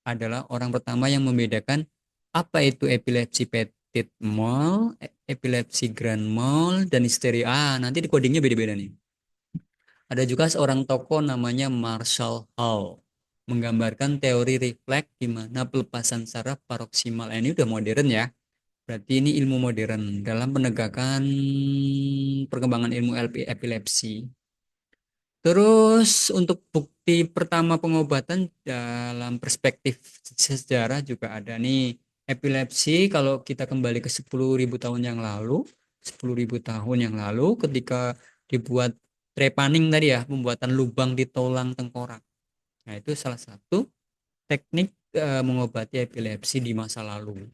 [SPEAKER 1] adalah orang pertama yang membedakan apa itu epilepsi petit mal, epilepsi grand mal, dan histeria. Nanti di codingnya beda-beda nih. Ada juga seorang tokoh namanya Marshall Hall, menggambarkan teori refleks di mana pelepasan saraf paroksimal. Ini udah modern ya. Berarti ini ilmu modern dalam penegakan perkembangan ilmu epilepsi. Terus untuk bukti pertama pengobatan dalam perspektif sejarah juga ada nih. Epilepsi kalau kita kembali ke 10.000 tahun yang lalu, 10.000 tahun yang lalu ketika dibuat trepanning tadi ya, pembuatan lubang di tulang tengkorak. Nah, itu salah satu teknik mengobati epilepsi di masa lalu.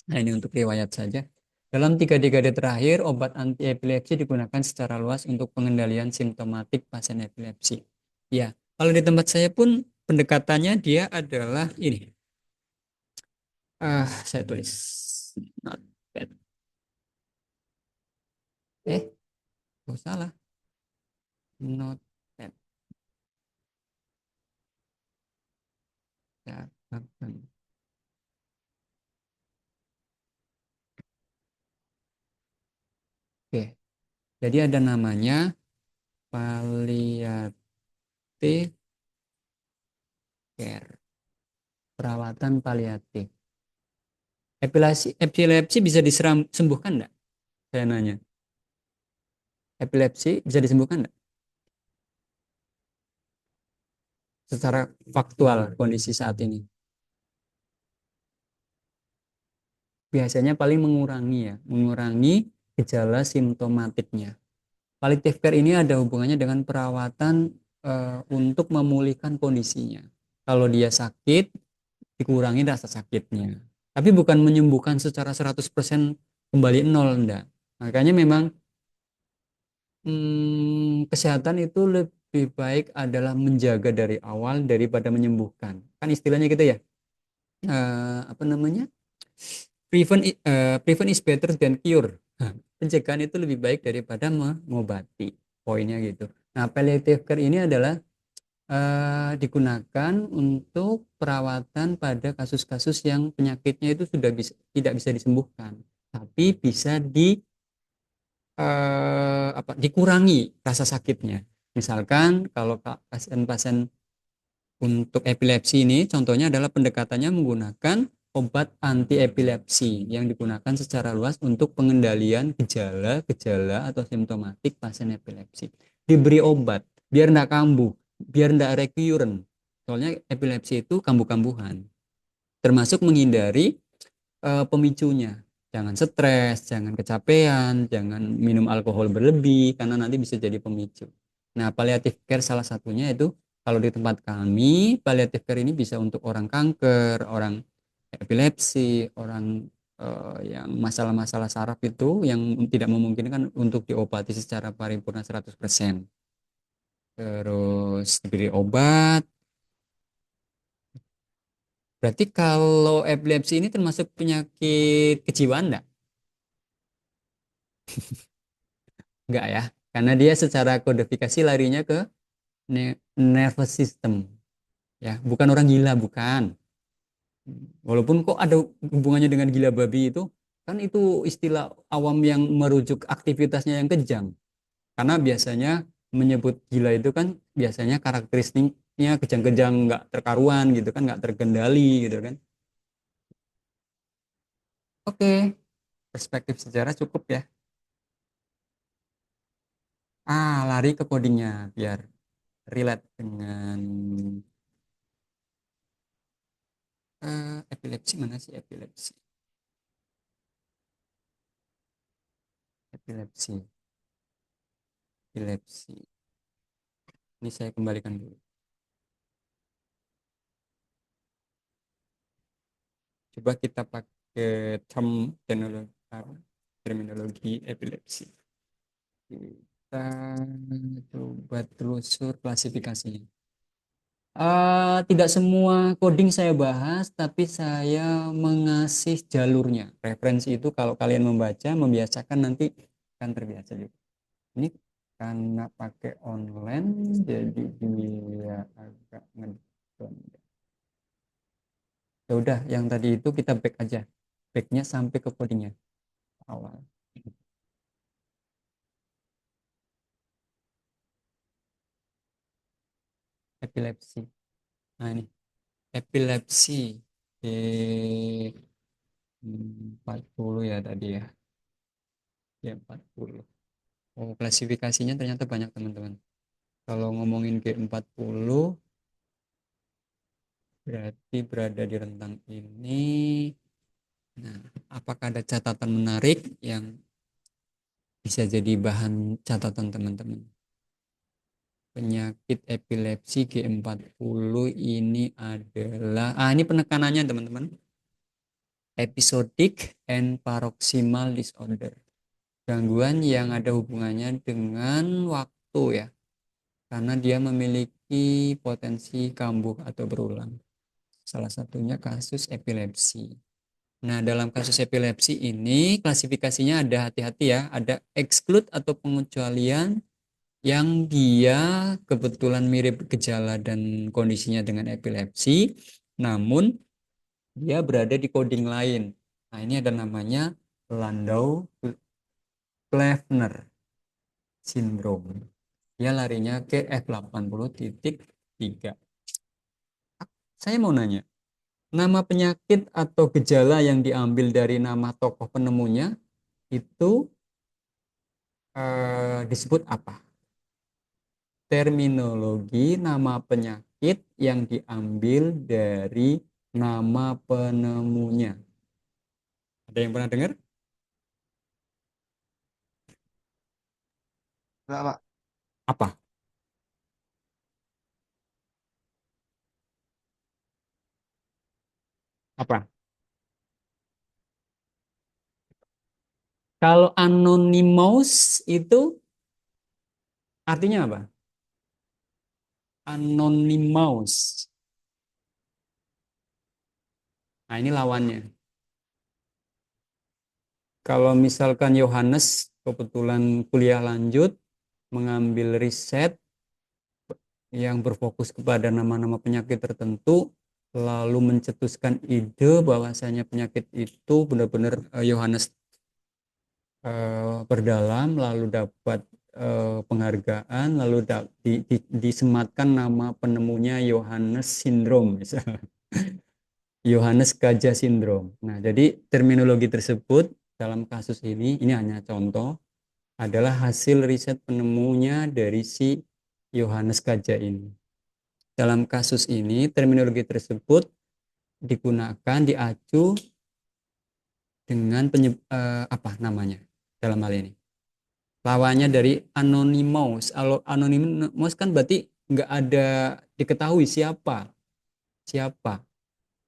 [SPEAKER 1] Nah, ini untuk riwayat saja. Dalam 3 dekade terakhir, obat anti-epilepsi digunakan secara luas untuk pengendalian simptomatik pasien epilepsi. Ya, kalau di tempat saya pun pendekatannya dia adalah ini. Saya tulis. Not bad. Oh salah. Not bad. Ya, oke, jadi ada namanya palliative care, perawatan paliatif. Epilepsi bisa disembuhkan enggak? Saya nanya. Epilepsi bisa disembuhkan enggak? Secara faktual kondisi saat ini. Biasanya paling mengurangi gejala simptomatiknya. Palliative care ini ada hubungannya dengan perawatan untuk memulihkan kondisinya. Kalau dia sakit, dikurangi rasa sakitnya. Tapi bukan menyembuhkan secara 100% kembali nol, enggak. Makanya memang kesehatan itu lebih baik adalah menjaga dari awal daripada menyembuhkan. Kan istilahnya gitu ya. Apa namanya? Prevent is better than cure. Pencegahan itu lebih baik daripada mengobati. Poinnya gitu. Nah, palliative care ini adalah digunakan untuk perawatan pada kasus-kasus yang penyakitnya itu sudah tidak bisa disembuhkan, tapi bisa dikurangi rasa sakitnya. Misalkan kalau pasien-pasien untuk epilepsi ini, contohnya adalah pendekatannya menggunakan obat anti epilepsi yang digunakan secara luas untuk pengendalian gejala-gejala atau simptomatik pasien epilepsi. Diberi obat biar tidak kambuh, biar tidak recurrent. Soalnya epilepsi itu kambuh-kambuhan. Termasuk menghindari pemicunya. Jangan stres, jangan kecapean, jangan minum alkohol berlebih karena nanti bisa jadi pemicu. Nah, palliative care salah satunya itu kalau di tempat kami, palliative care ini bisa untuk orang kanker, orang epilepsi, orang yang masalah-masalah saraf itu yang tidak memungkinkan untuk diobati secara paripurna 100%. Terus diberi obat. Berarti kalau epilepsi ini termasuk penyakit kejiwaan enggak? Enggak ya, karena dia secara kodifikasi larinya ke nervous system. Ya, bukan orang gila, bukan. Walaupun kok ada hubungannya dengan gila babi itu, kan itu istilah awam yang merujuk aktivitasnya yang kejam. Karena biasanya menyebut gila itu kan biasanya karakteristiknya kejang-kejang, nggak terkaruan gitu kan, nggak terkendali gitu kan. Oke, perspektif sejarah cukup ya. Lari ke codingnya biar relate dengan epilepsi. Mana sih epilepsi? Epilepsi. Epilepsi. Ini saya kembalikan dulu. Coba kita pakai terminologi epilepsi. Kita coba telusur klasifikasinya. Tidak semua coding saya bahas, tapi saya mengasih jalurnya. Referensi itu kalau kalian membaca, membiasakan nanti akan terbiasa juga. Ini karena pakai online, jadi dia agak ngedon. Ya udah, yang tadi itu kita back aja. Backnya sampai ke codingnya awal. Epilepsi. Nah ini, epilepsi. E40 ya tadi ya. G40. Oh, klasifikasinya ternyata banyak teman-teman. Kalau ngomongin G40 berarti berada di rentang ini. Nah, apakah ada catatan menarik yang bisa jadi bahan catatan teman-teman? Penyakit epilepsi G40 ini adalah, ini penekanannya teman-teman. Episodic and paroxysmal disorder. Gangguan yang ada hubungannya dengan waktu ya. Karena dia memiliki potensi kambuh atau berulang. Salah satunya kasus epilepsi. Nah, dalam kasus epilepsi ini klasifikasinya ada hati-hati ya, ada exclude atau pengecualian yang dia kebetulan mirip gejala dan kondisinya dengan epilepsi, namun dia berada di coding lain. Nah, ini ada namanya Landau-Kleffner syndrome. Dia larinya ke F80.3. Saya mau nanya, nama penyakit atau gejala yang diambil dari nama tokoh penemunya itu disebut apa? Terminologi nama penyakit yang diambil dari nama penemunya. Ada yang pernah dengar?
[SPEAKER 4] Enggak, Pak.
[SPEAKER 1] Apa? Apa? Kalau anonymous itu artinya apa? Anonymous. Nah, ini lawannya. Kalau misalkan Yohanes kebetulan kuliah lanjut, mengambil riset yang berfokus kepada nama-nama penyakit tertentu, lalu mencetuskan ide bahwasanya penyakit itu benar-benar Yohanes berdalam, lalu dapat penghargaan, lalu disematkan nama penemunya Yohanes Syndrome, Yohanes Gajah Syndrome. Nah, jadi terminologi tersebut dalam kasus ini hanya contoh, adalah hasil riset penemunya dari si Yohanes Gajah ini. Dalam kasus ini, terminologi tersebut digunakan diacu dengan apa namanya dalam hal ini? Lawannya dari anonymous. Kalau anonymous kan berarti nggak ada diketahui siapa,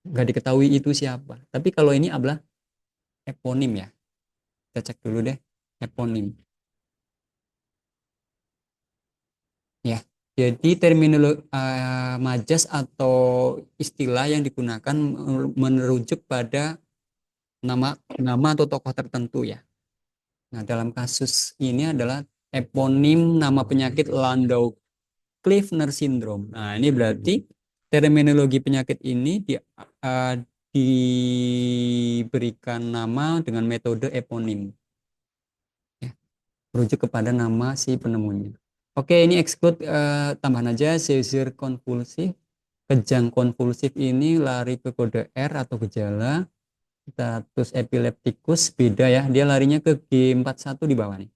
[SPEAKER 1] nggak diketahui itu siapa. Tapi kalau ini adalah eponim ya. Kita cek dulu deh eponim. Ya, jadi terminologi majas atau istilah yang digunakan merujuk pada nama atau tokoh tertentu ya. Nah, dalam kasus ini adalah eponim nama penyakit Landau-Kleffner syndrome. Nah, ini berarti terminologi penyakit ini diberikan nama dengan metode eponim. Ya, merujuk kepada nama si penemunya. Oke, ini exclude tambahan aja seizure konvulsif. Kejang konvulsif ini lari ke kode R atau gejala. Status epileptikus beda ya, dia larinya ke G41 di bawah nih.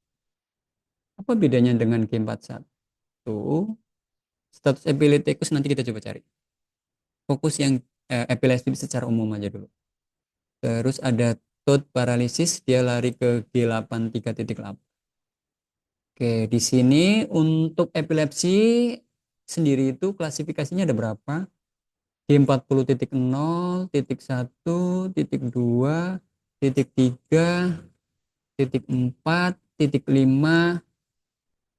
[SPEAKER 1] Apa bedanya dengan G41? Status epileptikus nanti kita coba cari. Fokus yang epilepsi secara umum aja dulu. Terus ada thought paralysis, dia lari ke G83.8. Oke, di sini untuk epilepsi sendiri itu klasifikasinya ada berapa? G40.0, titik 1, titik 2, titik 3, titik 4, titik 5,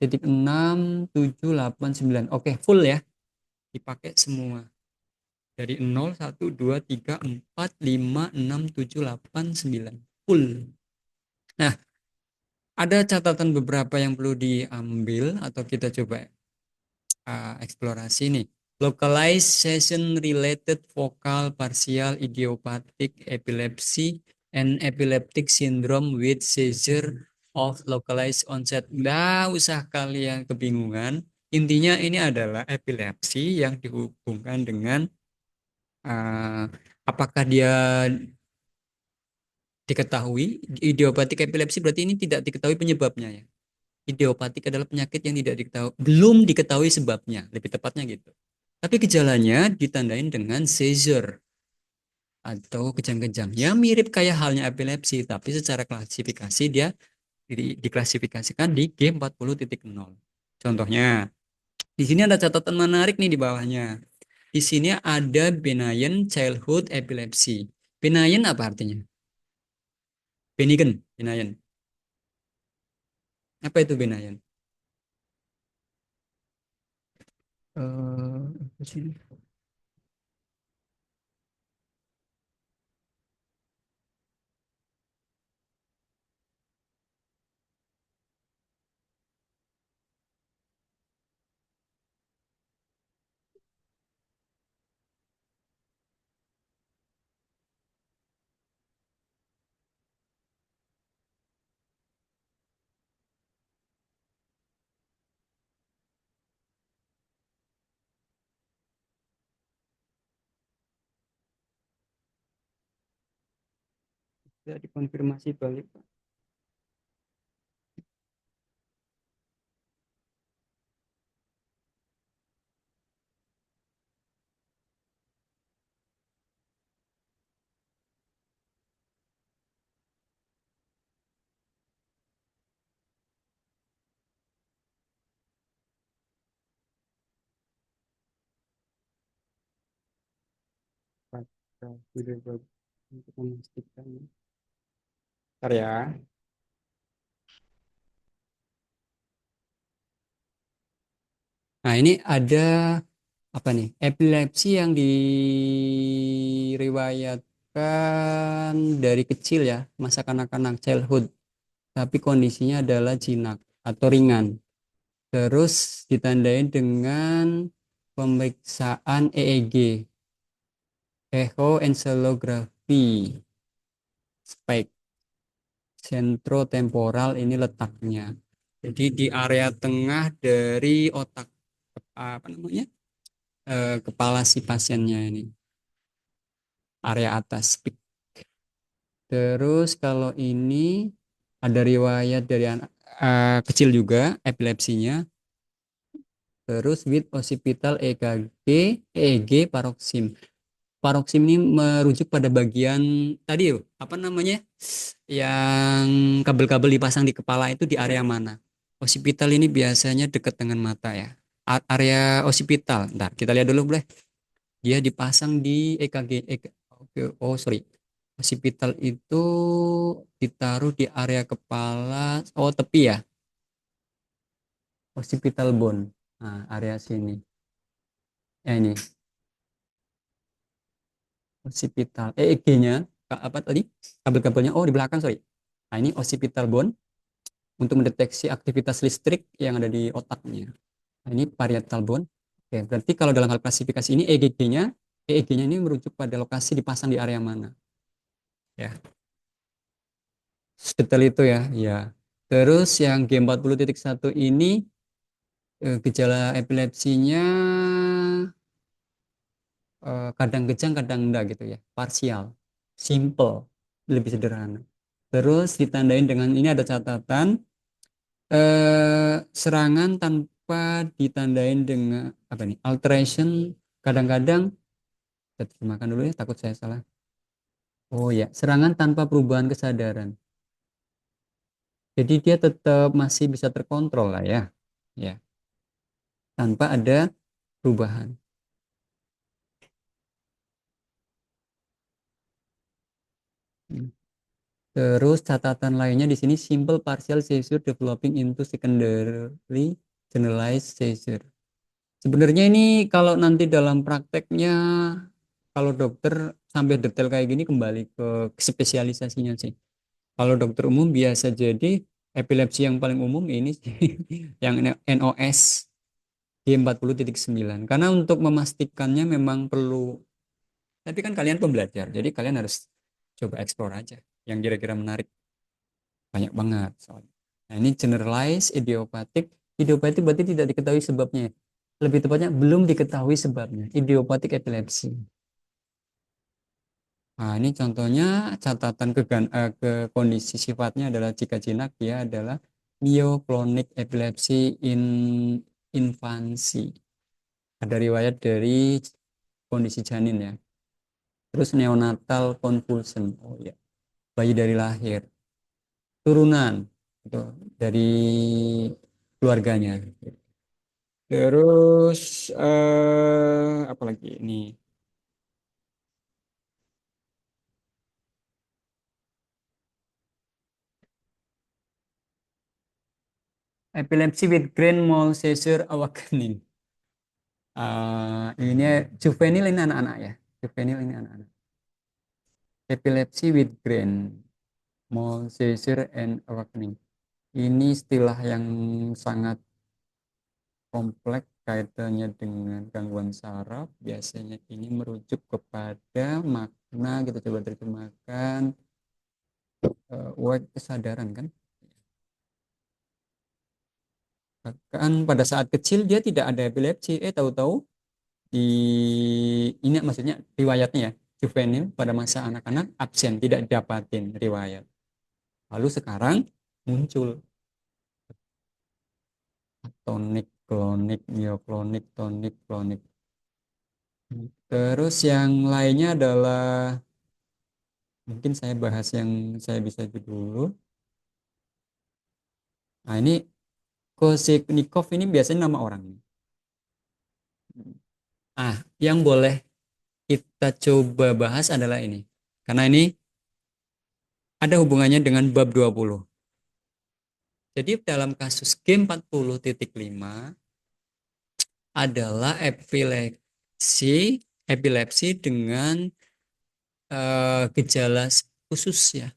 [SPEAKER 1] titik 6, 7, 8, 9. Oke, full ya. Dipakai semua. Dari 0, 1, 2, 3, 4, 5, 6, 7, 8, 9. Full. Nah, ada catatan beberapa yang perlu diambil atau kita coba eksplorasi nih. Localization related focal partial idiopathic epilepsy and epileptic syndrome with seizure of localized onset. Nggak usah kalian kebingungan. Intinya ini adalah epilepsi yang dihubungkan dengan uh, apakah dia diketahui idiopatik epilepsi, berarti ini tidak diketahui penyebabnya ya. Idiopatik adalah penyakit yang tidak diketahui, belum diketahui sebabnya, lebih tepatnya gitu. Tapi gejalanya ditandain dengan seizure atau kejang-kejang. Ya mirip kayak halnya epilepsi, tapi secara klasifikasi dia diklasifikasikan di G40.0. Contohnya, di sini ada catatan menarik nih di bawahnya. Di sini ada benign childhood epilepsy. Benign apa artinya? Benign, benign. Apa itu benign? Apa sih? Bisa dikonfirmasi balik, Pak. Sudah bagus untuk memastikan. Bentar ya. Nah, ini ada apa nih? Epilepsi yang diriwayatkan dari kecil ya, masa kanak-kanak childhood, tapi kondisinya adalah jinak atau ringan. Terus ditandai dengan pemeriksaan EEG, echoencephalography, spike sentrotemporal ini letaknya. Jadi di area tengah dari otak apa namanya? Kepala si pasiennya ini, area atas. Terus kalau ini ada riwayat dari anak kecil juga epilepsinya. Terus with occipital EKG, EEG paroksim. Paroksim ini merujuk pada bagian tadi yuk, apa namanya? Yang kabel-kabel dipasang di kepala itu di area mana? Occipital ini biasanya dekat dengan mata ya. Area occipital. Ntar kita lihat dulu boleh. Dia dipasang di EKG. Oke, oh sorry. Occipital itu ditaruh di area kepala. Oh tepi ya. Occipital bone. Nah, area sini. Ya ini. Occipital. EEG-nya apa tadi? Kabel-kabelnya. Oh di belakang sorry. Nah ini occipital bone untuk mendeteksi aktivitas listrik yang ada di otaknya. Nah, ini parietal bone. Oke, berarti kalau dalam hal klasifikasi ini EEG-nya ini merujuk pada lokasi dipasang di area mana. Ya, detail itu ya. Ya. Terus yang G40.1 ini gejala epilepsinya kadang kejang, kadang enggak gitu ya. Parsial, simple, lebih sederhana. Terus ditandain dengan ini ada catatan serangan tanpa ditandain dengan apa nih? Alteration kadang-kadang saya terjemahkan dulu ya, takut saya salah. Oh ya, serangan tanpa perubahan kesadaran. Jadi dia tetap masih bisa terkontrol lah ya. Ya, tanpa ada perubahan. Hmm. Terus catatan lainnya di sini simple partial seizure developing into secondary generalized seizure. Sebenarnya ini kalau nanti dalam prakteknya, kalau dokter sampai detail kayak gini kembali ke spesialisasinya sih. Kalau dokter umum biasa jadi epilepsi yang paling umum ini sih, yang NOS G40.9. Karena untuk memastikannya memang perlu, tapi kan kalian pembelajar, jadi kalian harus coba explore aja yang kira-kira menarik. Banyak banget soalnya. Nah, ini generalized idiopathic. Idiopathic berarti tidak diketahui sebabnya. Lebih tepatnya belum diketahui sebabnya. Idiopathic epilepsy. Nah, ini contohnya catatan ke kondisi sifatnya adalah jika jinak dia adalah myoclonic epilepsy in infancy. Ada riwayat dari kondisi janin ya. Terus neonatal convulsion. Oh ya, bayi dari lahir. Turunan itu dari keluarganya. Terus apa lagi ini? Epilepsy with grand mal seizure awakening. Ini juvenil ini anak-anak ya. Juvenil ini anak-anak. Epilepsy with grand mal seizure and awakening. Ini istilah yang sangat kompleks kaitannya dengan gangguan saraf. Biasanya ini merujuk kepada makna, kita coba terjemahkan, kesadaran kan. Bahkan pada saat kecil dia tidak ada epilepsi, tahu-tahu di ini maksudnya riwayatnya ya, juvenil pada masa anak-anak absen, tidak dapatin riwayat. Lalu sekarang muncul tonik, klonik, mioklonik, tonik, klonik. Terus yang lainnya adalah mungkin saya bahas yang saya bisa dulu. Nah, ini Kosiknikov ini biasanya nama orang. Yang boleh kita coba bahas adalah ini. Karena ini ada hubungannya dengan bab 20. Jadi dalam kasus G40.5 adalah epilepsi dengan gejala khusus ya.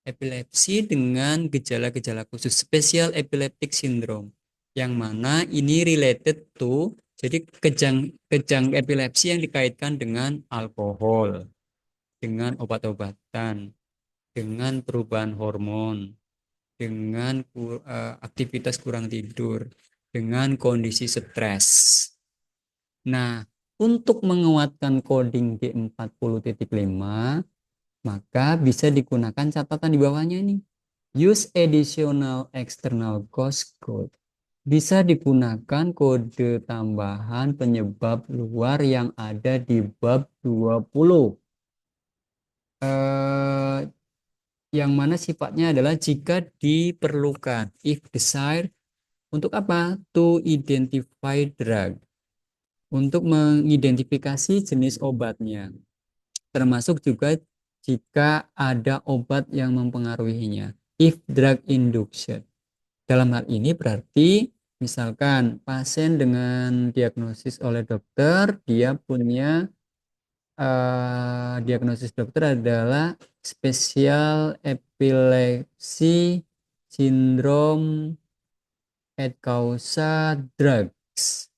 [SPEAKER 1] Epilepsi dengan gejala-gejala khusus, special epileptic syndrome, yang mana ini related to, jadi kejang epilepsi yang dikaitkan dengan alkohol, dengan obat-obatan, dengan perubahan hormon, dengan aktivitas kurang tidur, dengan kondisi stres. Nah, untuk menguatkan coding G40.5, maka bisa digunakan catatan di bawahnya ini. Use additional external cause code. Bisa digunakan kode tambahan penyebab luar yang ada di bab 20. Yang mana sifatnya adalah jika diperlukan. If desired, untuk apa? To identify drug. Untuk mengidentifikasi jenis obatnya. Termasuk juga jika ada obat yang mempengaruhinya. If drug induction. Dalam hal ini berarti misalkan pasien dengan diagnosis oleh dokter, dia punya diagnosis dokter adalah spesial epilepsi sindrom et causa drugs.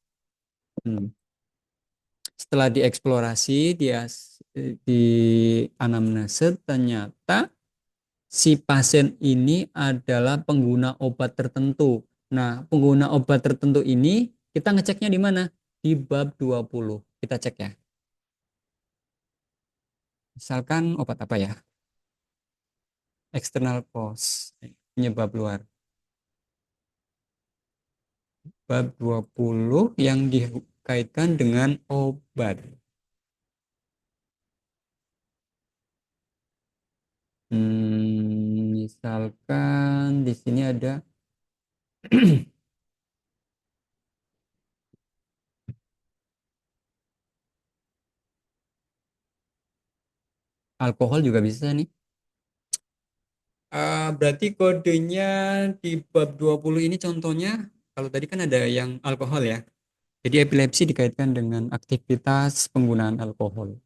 [SPEAKER 1] Setelah dieksplorasi, dia di anamnesa, ternyata si pasien ini adalah pengguna obat tertentu. Nah, pengguna obat tertentu ini kita ngeceknya di mana? Di bab 20. Kita cek ya. Misalkan obat apa ya? External cause, penyebab luar. Bab 20 yang dikaitkan dengan obat. Misalkan di sini ada alkohol juga bisa nih. Berarti kodenya di bab 20 ini contohnya, kalau tadi kan ada yang alkohol ya. Jadi epilepsi dikaitkan dengan aktivitas penggunaan alkohol.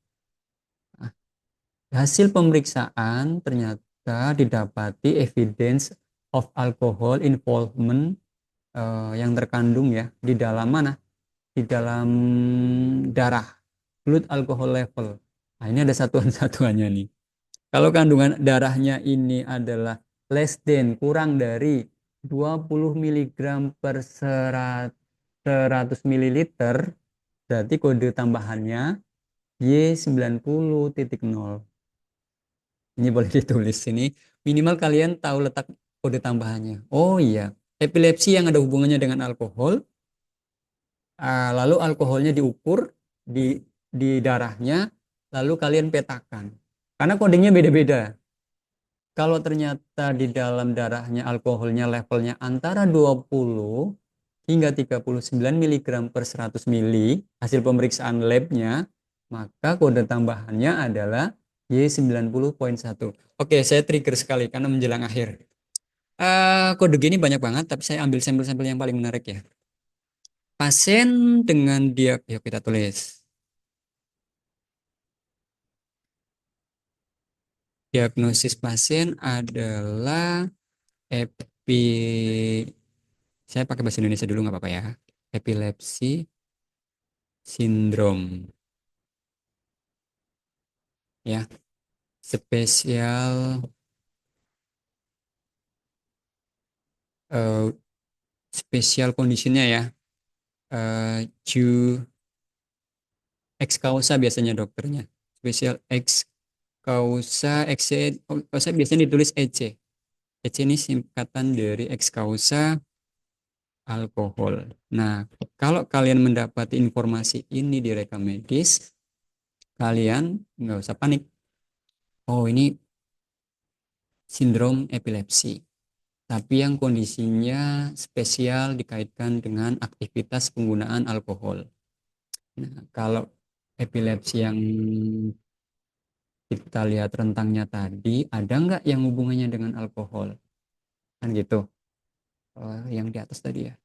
[SPEAKER 1] Nah, hasil pemeriksaan ternyata didapati evidence of alcohol involvement yang terkandung ya di dalam mana? Di dalam darah, blood alcohol level. Nah, ini ada satuan-satuannya nih. Kalau kandungan darahnya ini adalah less than, kurang dari 20 miligram per 100 mililiter, berarti kode tambahannya Y90.0. Ini boleh ditulis ini. Minimal kalian tahu letak kode tambahannya. Oh iya, epilepsi yang ada hubungannya dengan alkohol, lalu alkoholnya diukur di darahnya, lalu kalian petakan. Karena kodenya beda-beda. Kalau ternyata di dalam darahnya alkoholnya levelnya antara 20 hingga 39 mg per 100 mili hasil pemeriksaan labnya, maka kode tambahannya adalah Y90.1. Oke, saya trigger sekali karena menjelang akhir. Kode gini banyak banget, tapi saya ambil sampel-sampel yang paling menarik ya. Pasien dengan yuk kita tulis. Diagnosis pasien adalah saya pakai bahasa Indonesia dulu nggak apa-apa ya. Epilepsi sindrom. Ya, spesial eh, spesial kondisinya ya. Ju ex causa biasanya dokternya. Spesial ex causa, causa biasanya ditulis EC. EC ini singkatan dari ex causa alkohol. Nah, kalau kalian mendapati informasi ini di rekam medis, kalian nggak usah panik. Oh, ini sindrom epilepsi. Tapi yang kondisinya spesial dikaitkan dengan aktivitas penggunaan alkohol. Nah, kalau epilepsi yang kita lihat rentangnya tadi, ada nggak yang hubungannya dengan alkohol? Kan gitu. Yang di atas tadi ya.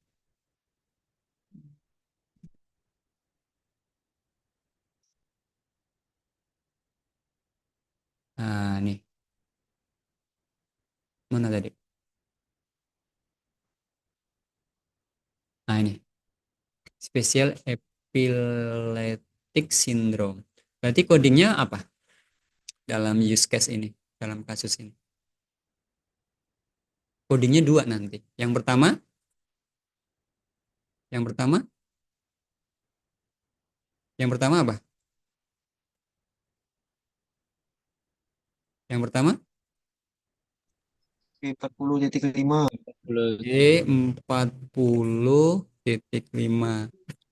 [SPEAKER 1] Nah, nih. Mana tadi? Nah, ini. Spesial epileptic syndrome. Berarti codingnya apa? Dalam use case ini, dalam kasus ini. Codingnya dua nanti. Yang pertama, yang pertama, yang pertama apa? Yang pertama,
[SPEAKER 4] P40.5.
[SPEAKER 1] E40.5.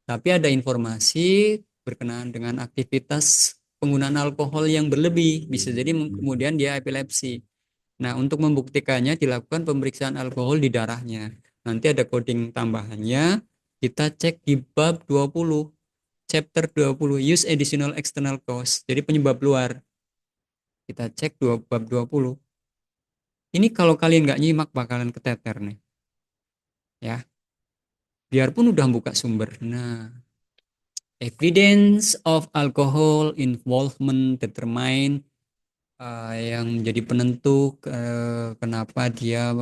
[SPEAKER 1] Tapi ada informasi berkenaan dengan aktivitas penggunaan alkohol yang berlebih. Bisa jadi kemudian dia epilepsi. Nah, untuk membuktikannya dilakukan pemeriksaan alkohol di darahnya. Nanti ada coding tambahannya. Kita cek di bab 20, chapter 20, use additional external cause. Jadi penyebab luar. Kita cek bab 20. Ini kalau kalian nggak nyimak bakalan keteter nih. Ya, biarpun udah buka sumber. Nah, evidence of alcohol involvement determine yang menjadi penentu kenapa dia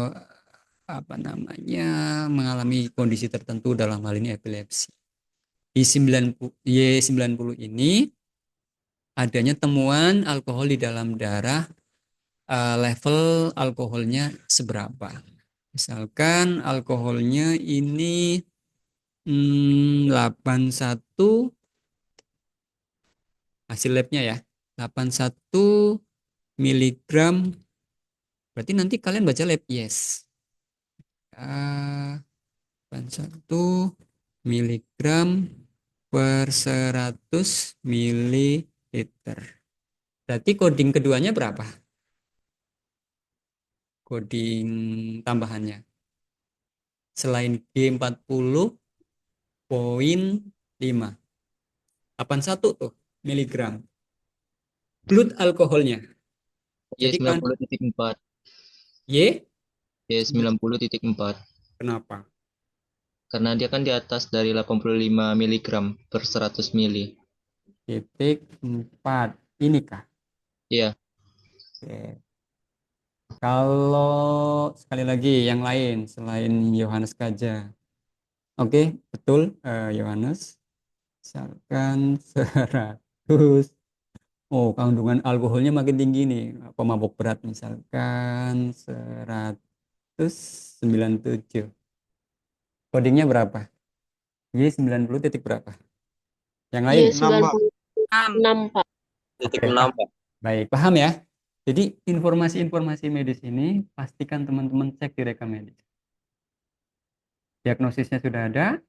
[SPEAKER 1] apa namanya mengalami kondisi tertentu dalam hal ini epilepsi. Di 90 Y90 ini adanya temuan alkohol di dalam darah, level alkoholnya seberapa. Misalkan alkoholnya ini 81 hasil labnya ya, 81 miligram. Berarti nanti kalian baca lab yes. 81 miligram per 100 mililiter. Berarti coding keduanya berapa? coding tambahannya. Selain G40.5. 81 tuh miligram. Blood alkoholnya. Jadi kan
[SPEAKER 5] Y90.4.
[SPEAKER 1] Y
[SPEAKER 5] Y90.4.
[SPEAKER 1] kenapa?
[SPEAKER 5] Karena dia kan di atas dari 85 miligram per 100 mili.
[SPEAKER 1] Titik 4. Ini kah?
[SPEAKER 5] Iya.
[SPEAKER 1] Oke. Kalau sekali lagi yang lain selain Yohanes Kaja. Oke, betul Yohanes. Misalkan 100. Oh, kandungan alkoholnya makin tinggi nih. Pemabuk berat misalkan 197. Codingnya berapa? Y90 titik berapa? Yang lain?
[SPEAKER 4] Nambah.
[SPEAKER 3] Y96, Pak.
[SPEAKER 5] Titik
[SPEAKER 1] Oke,
[SPEAKER 5] 6, Pak.
[SPEAKER 1] baik, paham ya? Jadi informasi-informasi medis ini pastikan teman-teman cek di rekam medis. Diagnosisnya sudah ada,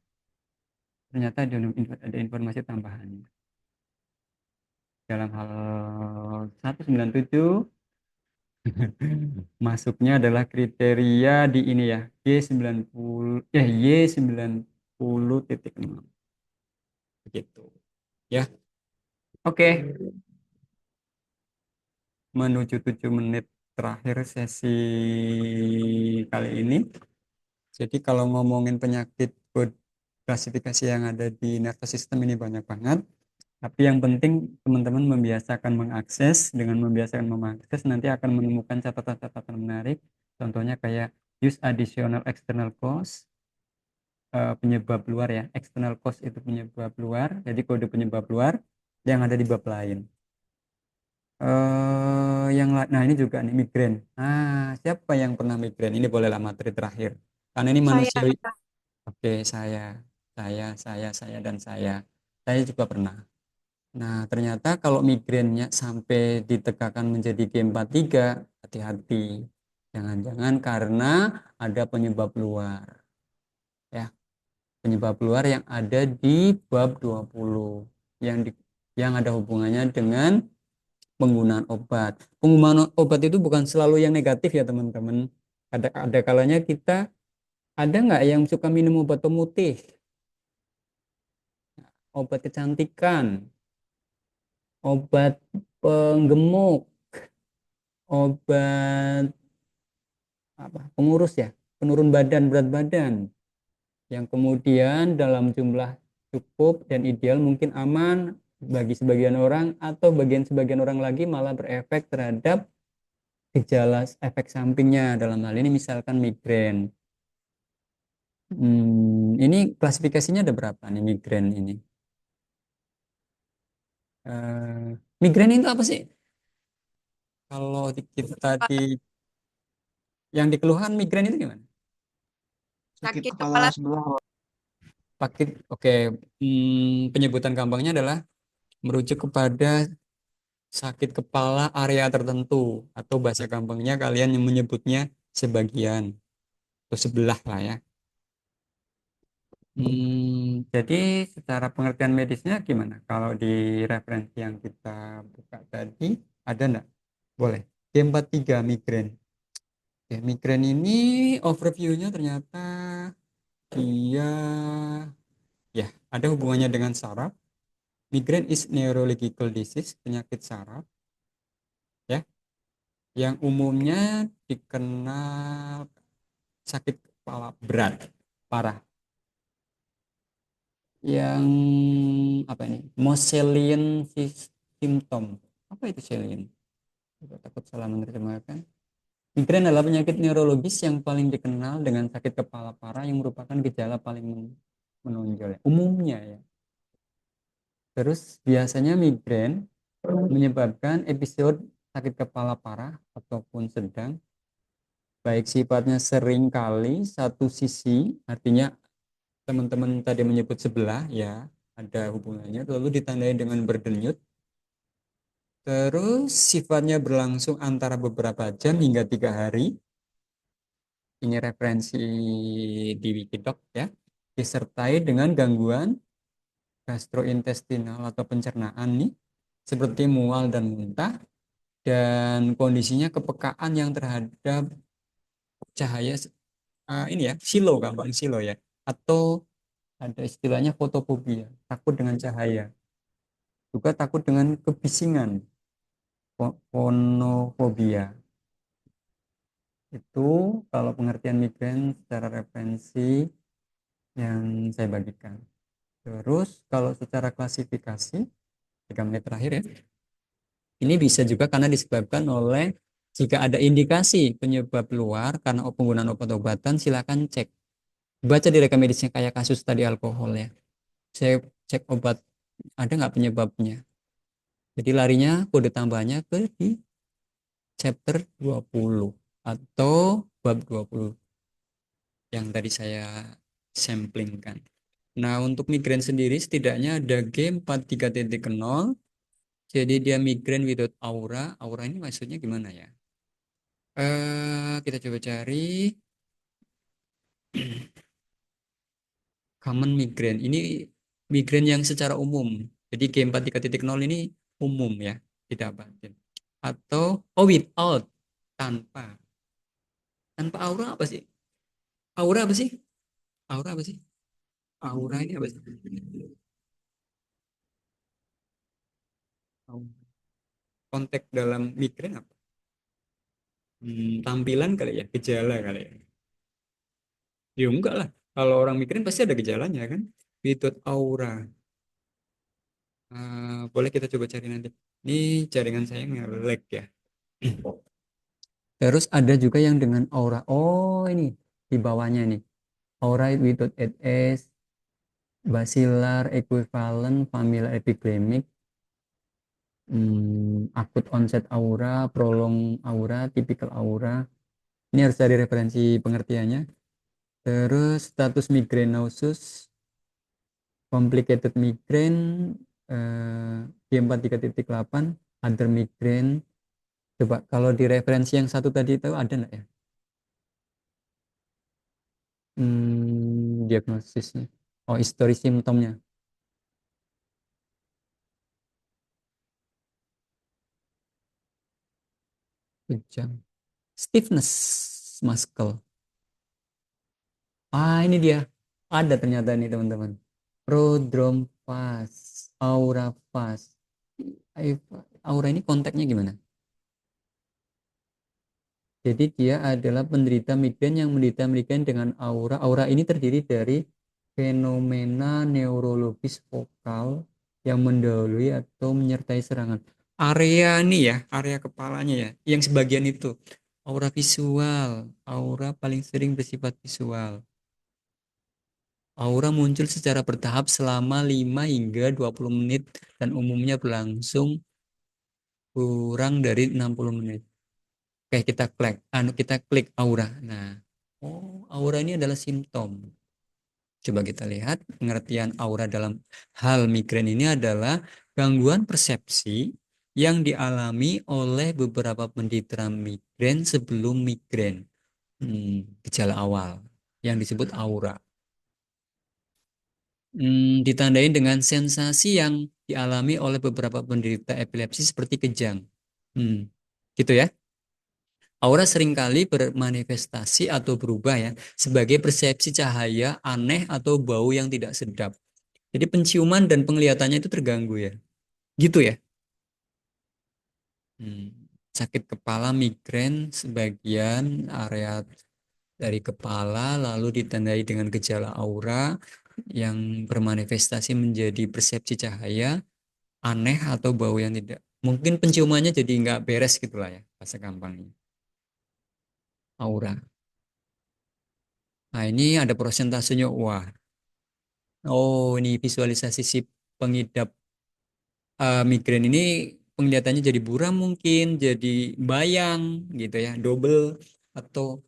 [SPEAKER 1] ternyata ada informasi tambahan. Dalam hal 197 masuknya adalah kriteria di ini ya, Y90.6. Begitu. Ya. Oke. Menuju 7 menit terakhir sesi kali ini. Jadi kalau ngomongin penyakit klasifikasi yang ada di nervous system ini banyak banget. Tapi yang penting teman-teman membiasakan mengakses. Dengan membiasakan mengakses nanti akan menemukan catatan-catatan menarik. Contohnya kayak use additional external cause, penyebab luar ya. External cause itu penyebab luar. Jadi kode penyebab luar yang ada di bab lain. Nah ini juga nih migrain. Siapa yang pernah migrain? Ini bolehlah materi terakhir. Karena ini manusiawi. Oke, saya dan saya. Saya juga pernah. Nah, ternyata kalau migrainnya sampai ditegakkan menjadi G43, hati-hati. Jangan-jangan karena ada penyebab luar. Ya, penyebab luar yang ada di bab 20 yang ada hubungannya dengan penggunaan obat. Penggunaan obat itu bukan selalu yang negatif ya teman-teman. Ada kalanya kita ada nggak yang suka minum obat pemutih, obat kecantikan, obat penggemuk, obat pengurus ya, penurun berat badan, yang kemudian dalam jumlah cukup dan ideal mungkin aman bagi sebagian orang atau sebagian orang lagi malah berefek terhadap gejala efek sampingnya, dalam hal ini misalkan migrain. Ini klasifikasinya ada berapa nih migrain ini? Migrain itu apa sih? Kalau kita yang dikeluhan migrain itu gimana?
[SPEAKER 2] Sakit kepala
[SPEAKER 4] sebelah.
[SPEAKER 1] Oke. Penyebutan gampangnya adalah merujuk kepada sakit kepala area tertentu, atau bahasa gampangnya kalian yang menyebutnya sebagian atau sebelah lah ya. Jadi secara pengertian medisnya gimana? Kalau di referensi yang kita buka tadi ada enggak? Boleh. G43 migrain. Ya, migrain ini overview-nya ternyata dia ya ada hubungannya dengan saraf. Migrain is neurological disease, penyakit saraf ya, yang umumnya dikenal sakit kepala berat parah, yang apa ini, most salient symptom. Apa itu salient? Takut salah menerjemahkan. Migrain adalah penyakit neurologis yang paling dikenal dengan sakit kepala parah yang merupakan gejala paling menonjol ya, umumnya ya. Terus biasanya migrain menyebabkan episode sakit kepala parah ataupun sedang, baik sifatnya sering kali satu sisi, artinya teman-teman tadi menyebut sebelah ya, ada hubungannya, lalu ditandai dengan berdenyut. Terus sifatnya berlangsung antara beberapa jam hingga 3 hari. Ini referensi di Wikidoc ya. Disertai dengan gangguan gastrointestinal atau pencernaan nih, seperti mual dan muntah, dan kondisinya kepekaan yang terhadap cahaya ini ya, silo, gampang silo ya, atau ada istilahnya fotofobia, takut dengan cahaya, juga takut dengan kebisingan, fonofobia. Itu kalau pengertian migrain secara referensi yang saya bagikan. Terus kalau secara klasifikasi, 3 menit terakhir ya, ini bisa juga karena disebabkan oleh jika ada indikasi penyebab luar karena penggunaan obat-obatan, silakan cek. Baca di rekam medisnya kayak kasus tadi alkohol ya. Saya cek obat ada nggak penyebabnya. Jadi larinya kode tambahnya ke di chapter 20 atau bab 20 yang tadi saya samplingkan. Nah, untuk migrain sendiri setidaknya ada G43.0. Jadi dia migrain without aura. Aura ini maksudnya gimana ya? Kita coba cari common migrain. Ini migrain yang secara umum. Jadi G43.0 ini umum ya, tidak batin. Atau without, tanpa. Tanpa aura apa sih? Aura apa sih? Aura apa sih? Aura ini apa sih? Konteks dalam migrain apa? Tampilan kali ya, gejala kali ya. Ya enggak lah. Kalau orang migrain pasti ada gejalanya kan. Without aura. Boleh kita coba cari nanti. Ini jaringan saya nge-lag ya. Terus ada juga yang dengan aura. Oh ini di bawahnya nih. Aura without SS, basilar equivalent, familiar epigrammic, akut onset aura, prolong aura, typical aura. Ini harus cari referensi pengertiannya. Terus status migrainosus, complicated migraine, G43.8, other migraine. Coba kalau di referensi yang satu tadi itu ada nggak ya? Diagnosisnya. Oh, histori simptomnya. Kejang. Stiffness muscle. Ini dia. Ada ternyata nih teman-teman. Prodrome fast, aura fast. Aura ini konteksnya gimana? Jadi dia adalah penderita migrain yang menderita migrain dengan aura. Aura ini terdiri dari fenomena neurologis vokal yang mendahului atau menyertai serangan. Area ini ya, area kepalanya ya, yang sebagian itu. Aura visual, aura paling sering bersifat visual. Aura muncul secara bertahap selama 5 hingga 20 menit dan umumnya berlangsung kurang dari 60 menit. Oke, kita klik aura. Nah, aura ini adalah simptom. Coba kita lihat pengertian aura dalam hal migrain ini adalah gangguan persepsi yang dialami oleh beberapa penderita migrain sebelum migrain. Gejala awal yang disebut aura. Ditandai dengan sensasi yang dialami oleh beberapa penderita epilepsi seperti kejang. Gitu ya. Aura seringkali bermanifestasi atau berubah ya sebagai persepsi cahaya aneh atau bau yang tidak sedap. Jadi penciuman dan penglihatannya itu terganggu ya. Gitu ya. Sakit kepala migrain sebagian area dari kepala lalu ditandai dengan gejala aura yang bermanifestasi menjadi persepsi cahaya aneh atau bau yang tidak. Mungkin penciumannya jadi nggak beres gitulah ya bahasa gampangnya. Aura. Nah ini ada prosentasenya. Wah. Oh ini visualisasi si pengidap migrain ini penglihatannya jadi buram mungkin, jadi bayang gitu ya, double atau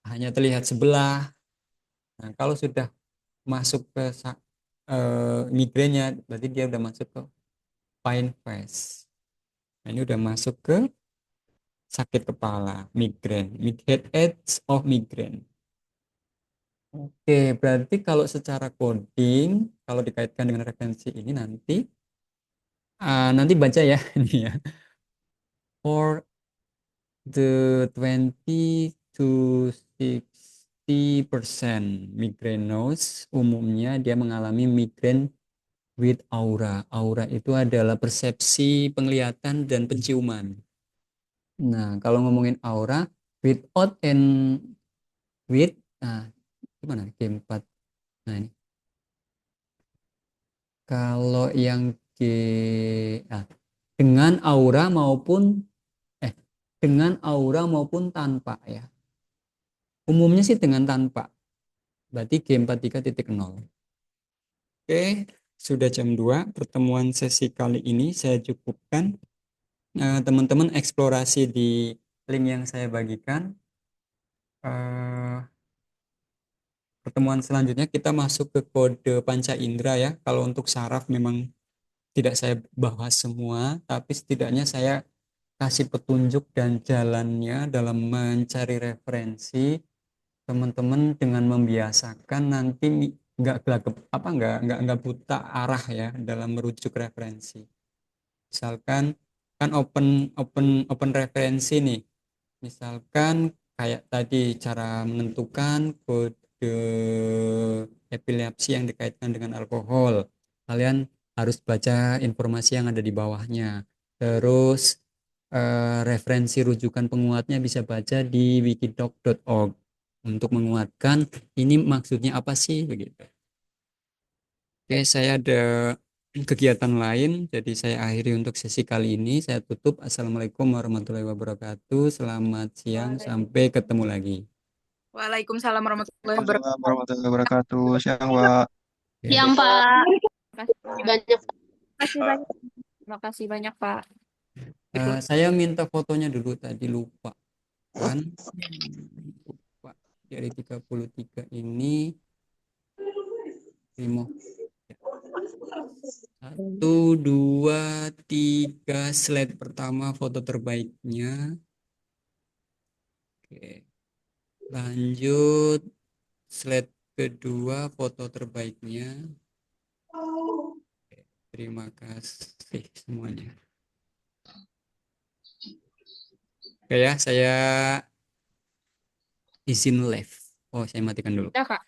[SPEAKER 1] hanya terlihat sebelah. Nah kalau sudah masuk ke migrainnya, berarti dia udah masuk ke pain face. Nah, ini udah masuk ke sakit kepala, migrain, headache of migraine. Oke, berarti kalau secara coding, kalau dikaitkan dengan referensi ini nanti baca ya ini ya. For the 20 to 60% migrainous umumnya dia mengalami migrain with aura. Aura itu adalah persepsi penglihatan dan penciuman. Nah, kalau ngomongin aura, without and with, nah, gimana? G4. Nah, ini. Kalau yang G, nah, dengan aura maupun, dengan aura maupun tanpa ya. Umumnya sih dengan tanpa. Berarti G43.0. Oke, sudah jam 2. Pertemuan sesi kali ini saya cukupkan. Teman-teman eksplorasi di link yang saya bagikan. Pertemuan selanjutnya kita masuk ke kode panca indera ya. Kalau untuk saraf memang tidak saya bahas semua, tapi setidaknya saya kasih petunjuk dan jalannya dalam mencari referensi. Teman-teman dengan membiasakan nanti nggak gelagap apa nggak buta arah ya dalam merujuk referensi. Misalkan kan open referensi nih. Misalkan kayak tadi cara menentukan kode epilepsi yang dikaitkan dengan alkohol. Kalian harus baca informasi yang ada di bawahnya. Terus referensi rujukan penguatnya bisa baca di wikidoc.org untuk menguatkan ini maksudnya apa sih begitu. Oke, saya ada kegiatan lain, jadi saya akhiri untuk sesi kali ini. Saya tutup. Assalamualaikum warahmatullahi wabarakatuh. Selamat siang, sampai ketemu lagi.
[SPEAKER 2] Waalaikumsalam warahmatullahi wabarakatuh.
[SPEAKER 4] Assalamualaikum warahmatullahi wabarakatuh. Siang, Pak.
[SPEAKER 1] Ya.
[SPEAKER 3] Yang Pak, banyak.
[SPEAKER 2] Terima kasih banyak. Terima kasih banyak, Pak.
[SPEAKER 1] Saya minta fotonya dulu tadi lupa kan. Lupa. Dari 33 ini Primo. 1, 2, 3 slide pertama foto terbaiknya. Oke. Lanjut slide kedua foto terbaiknya. Oke, terima kasih semuanya. Oke ya, saya izin live. Oh, saya matikan dulu.
[SPEAKER 2] Udah, Kak.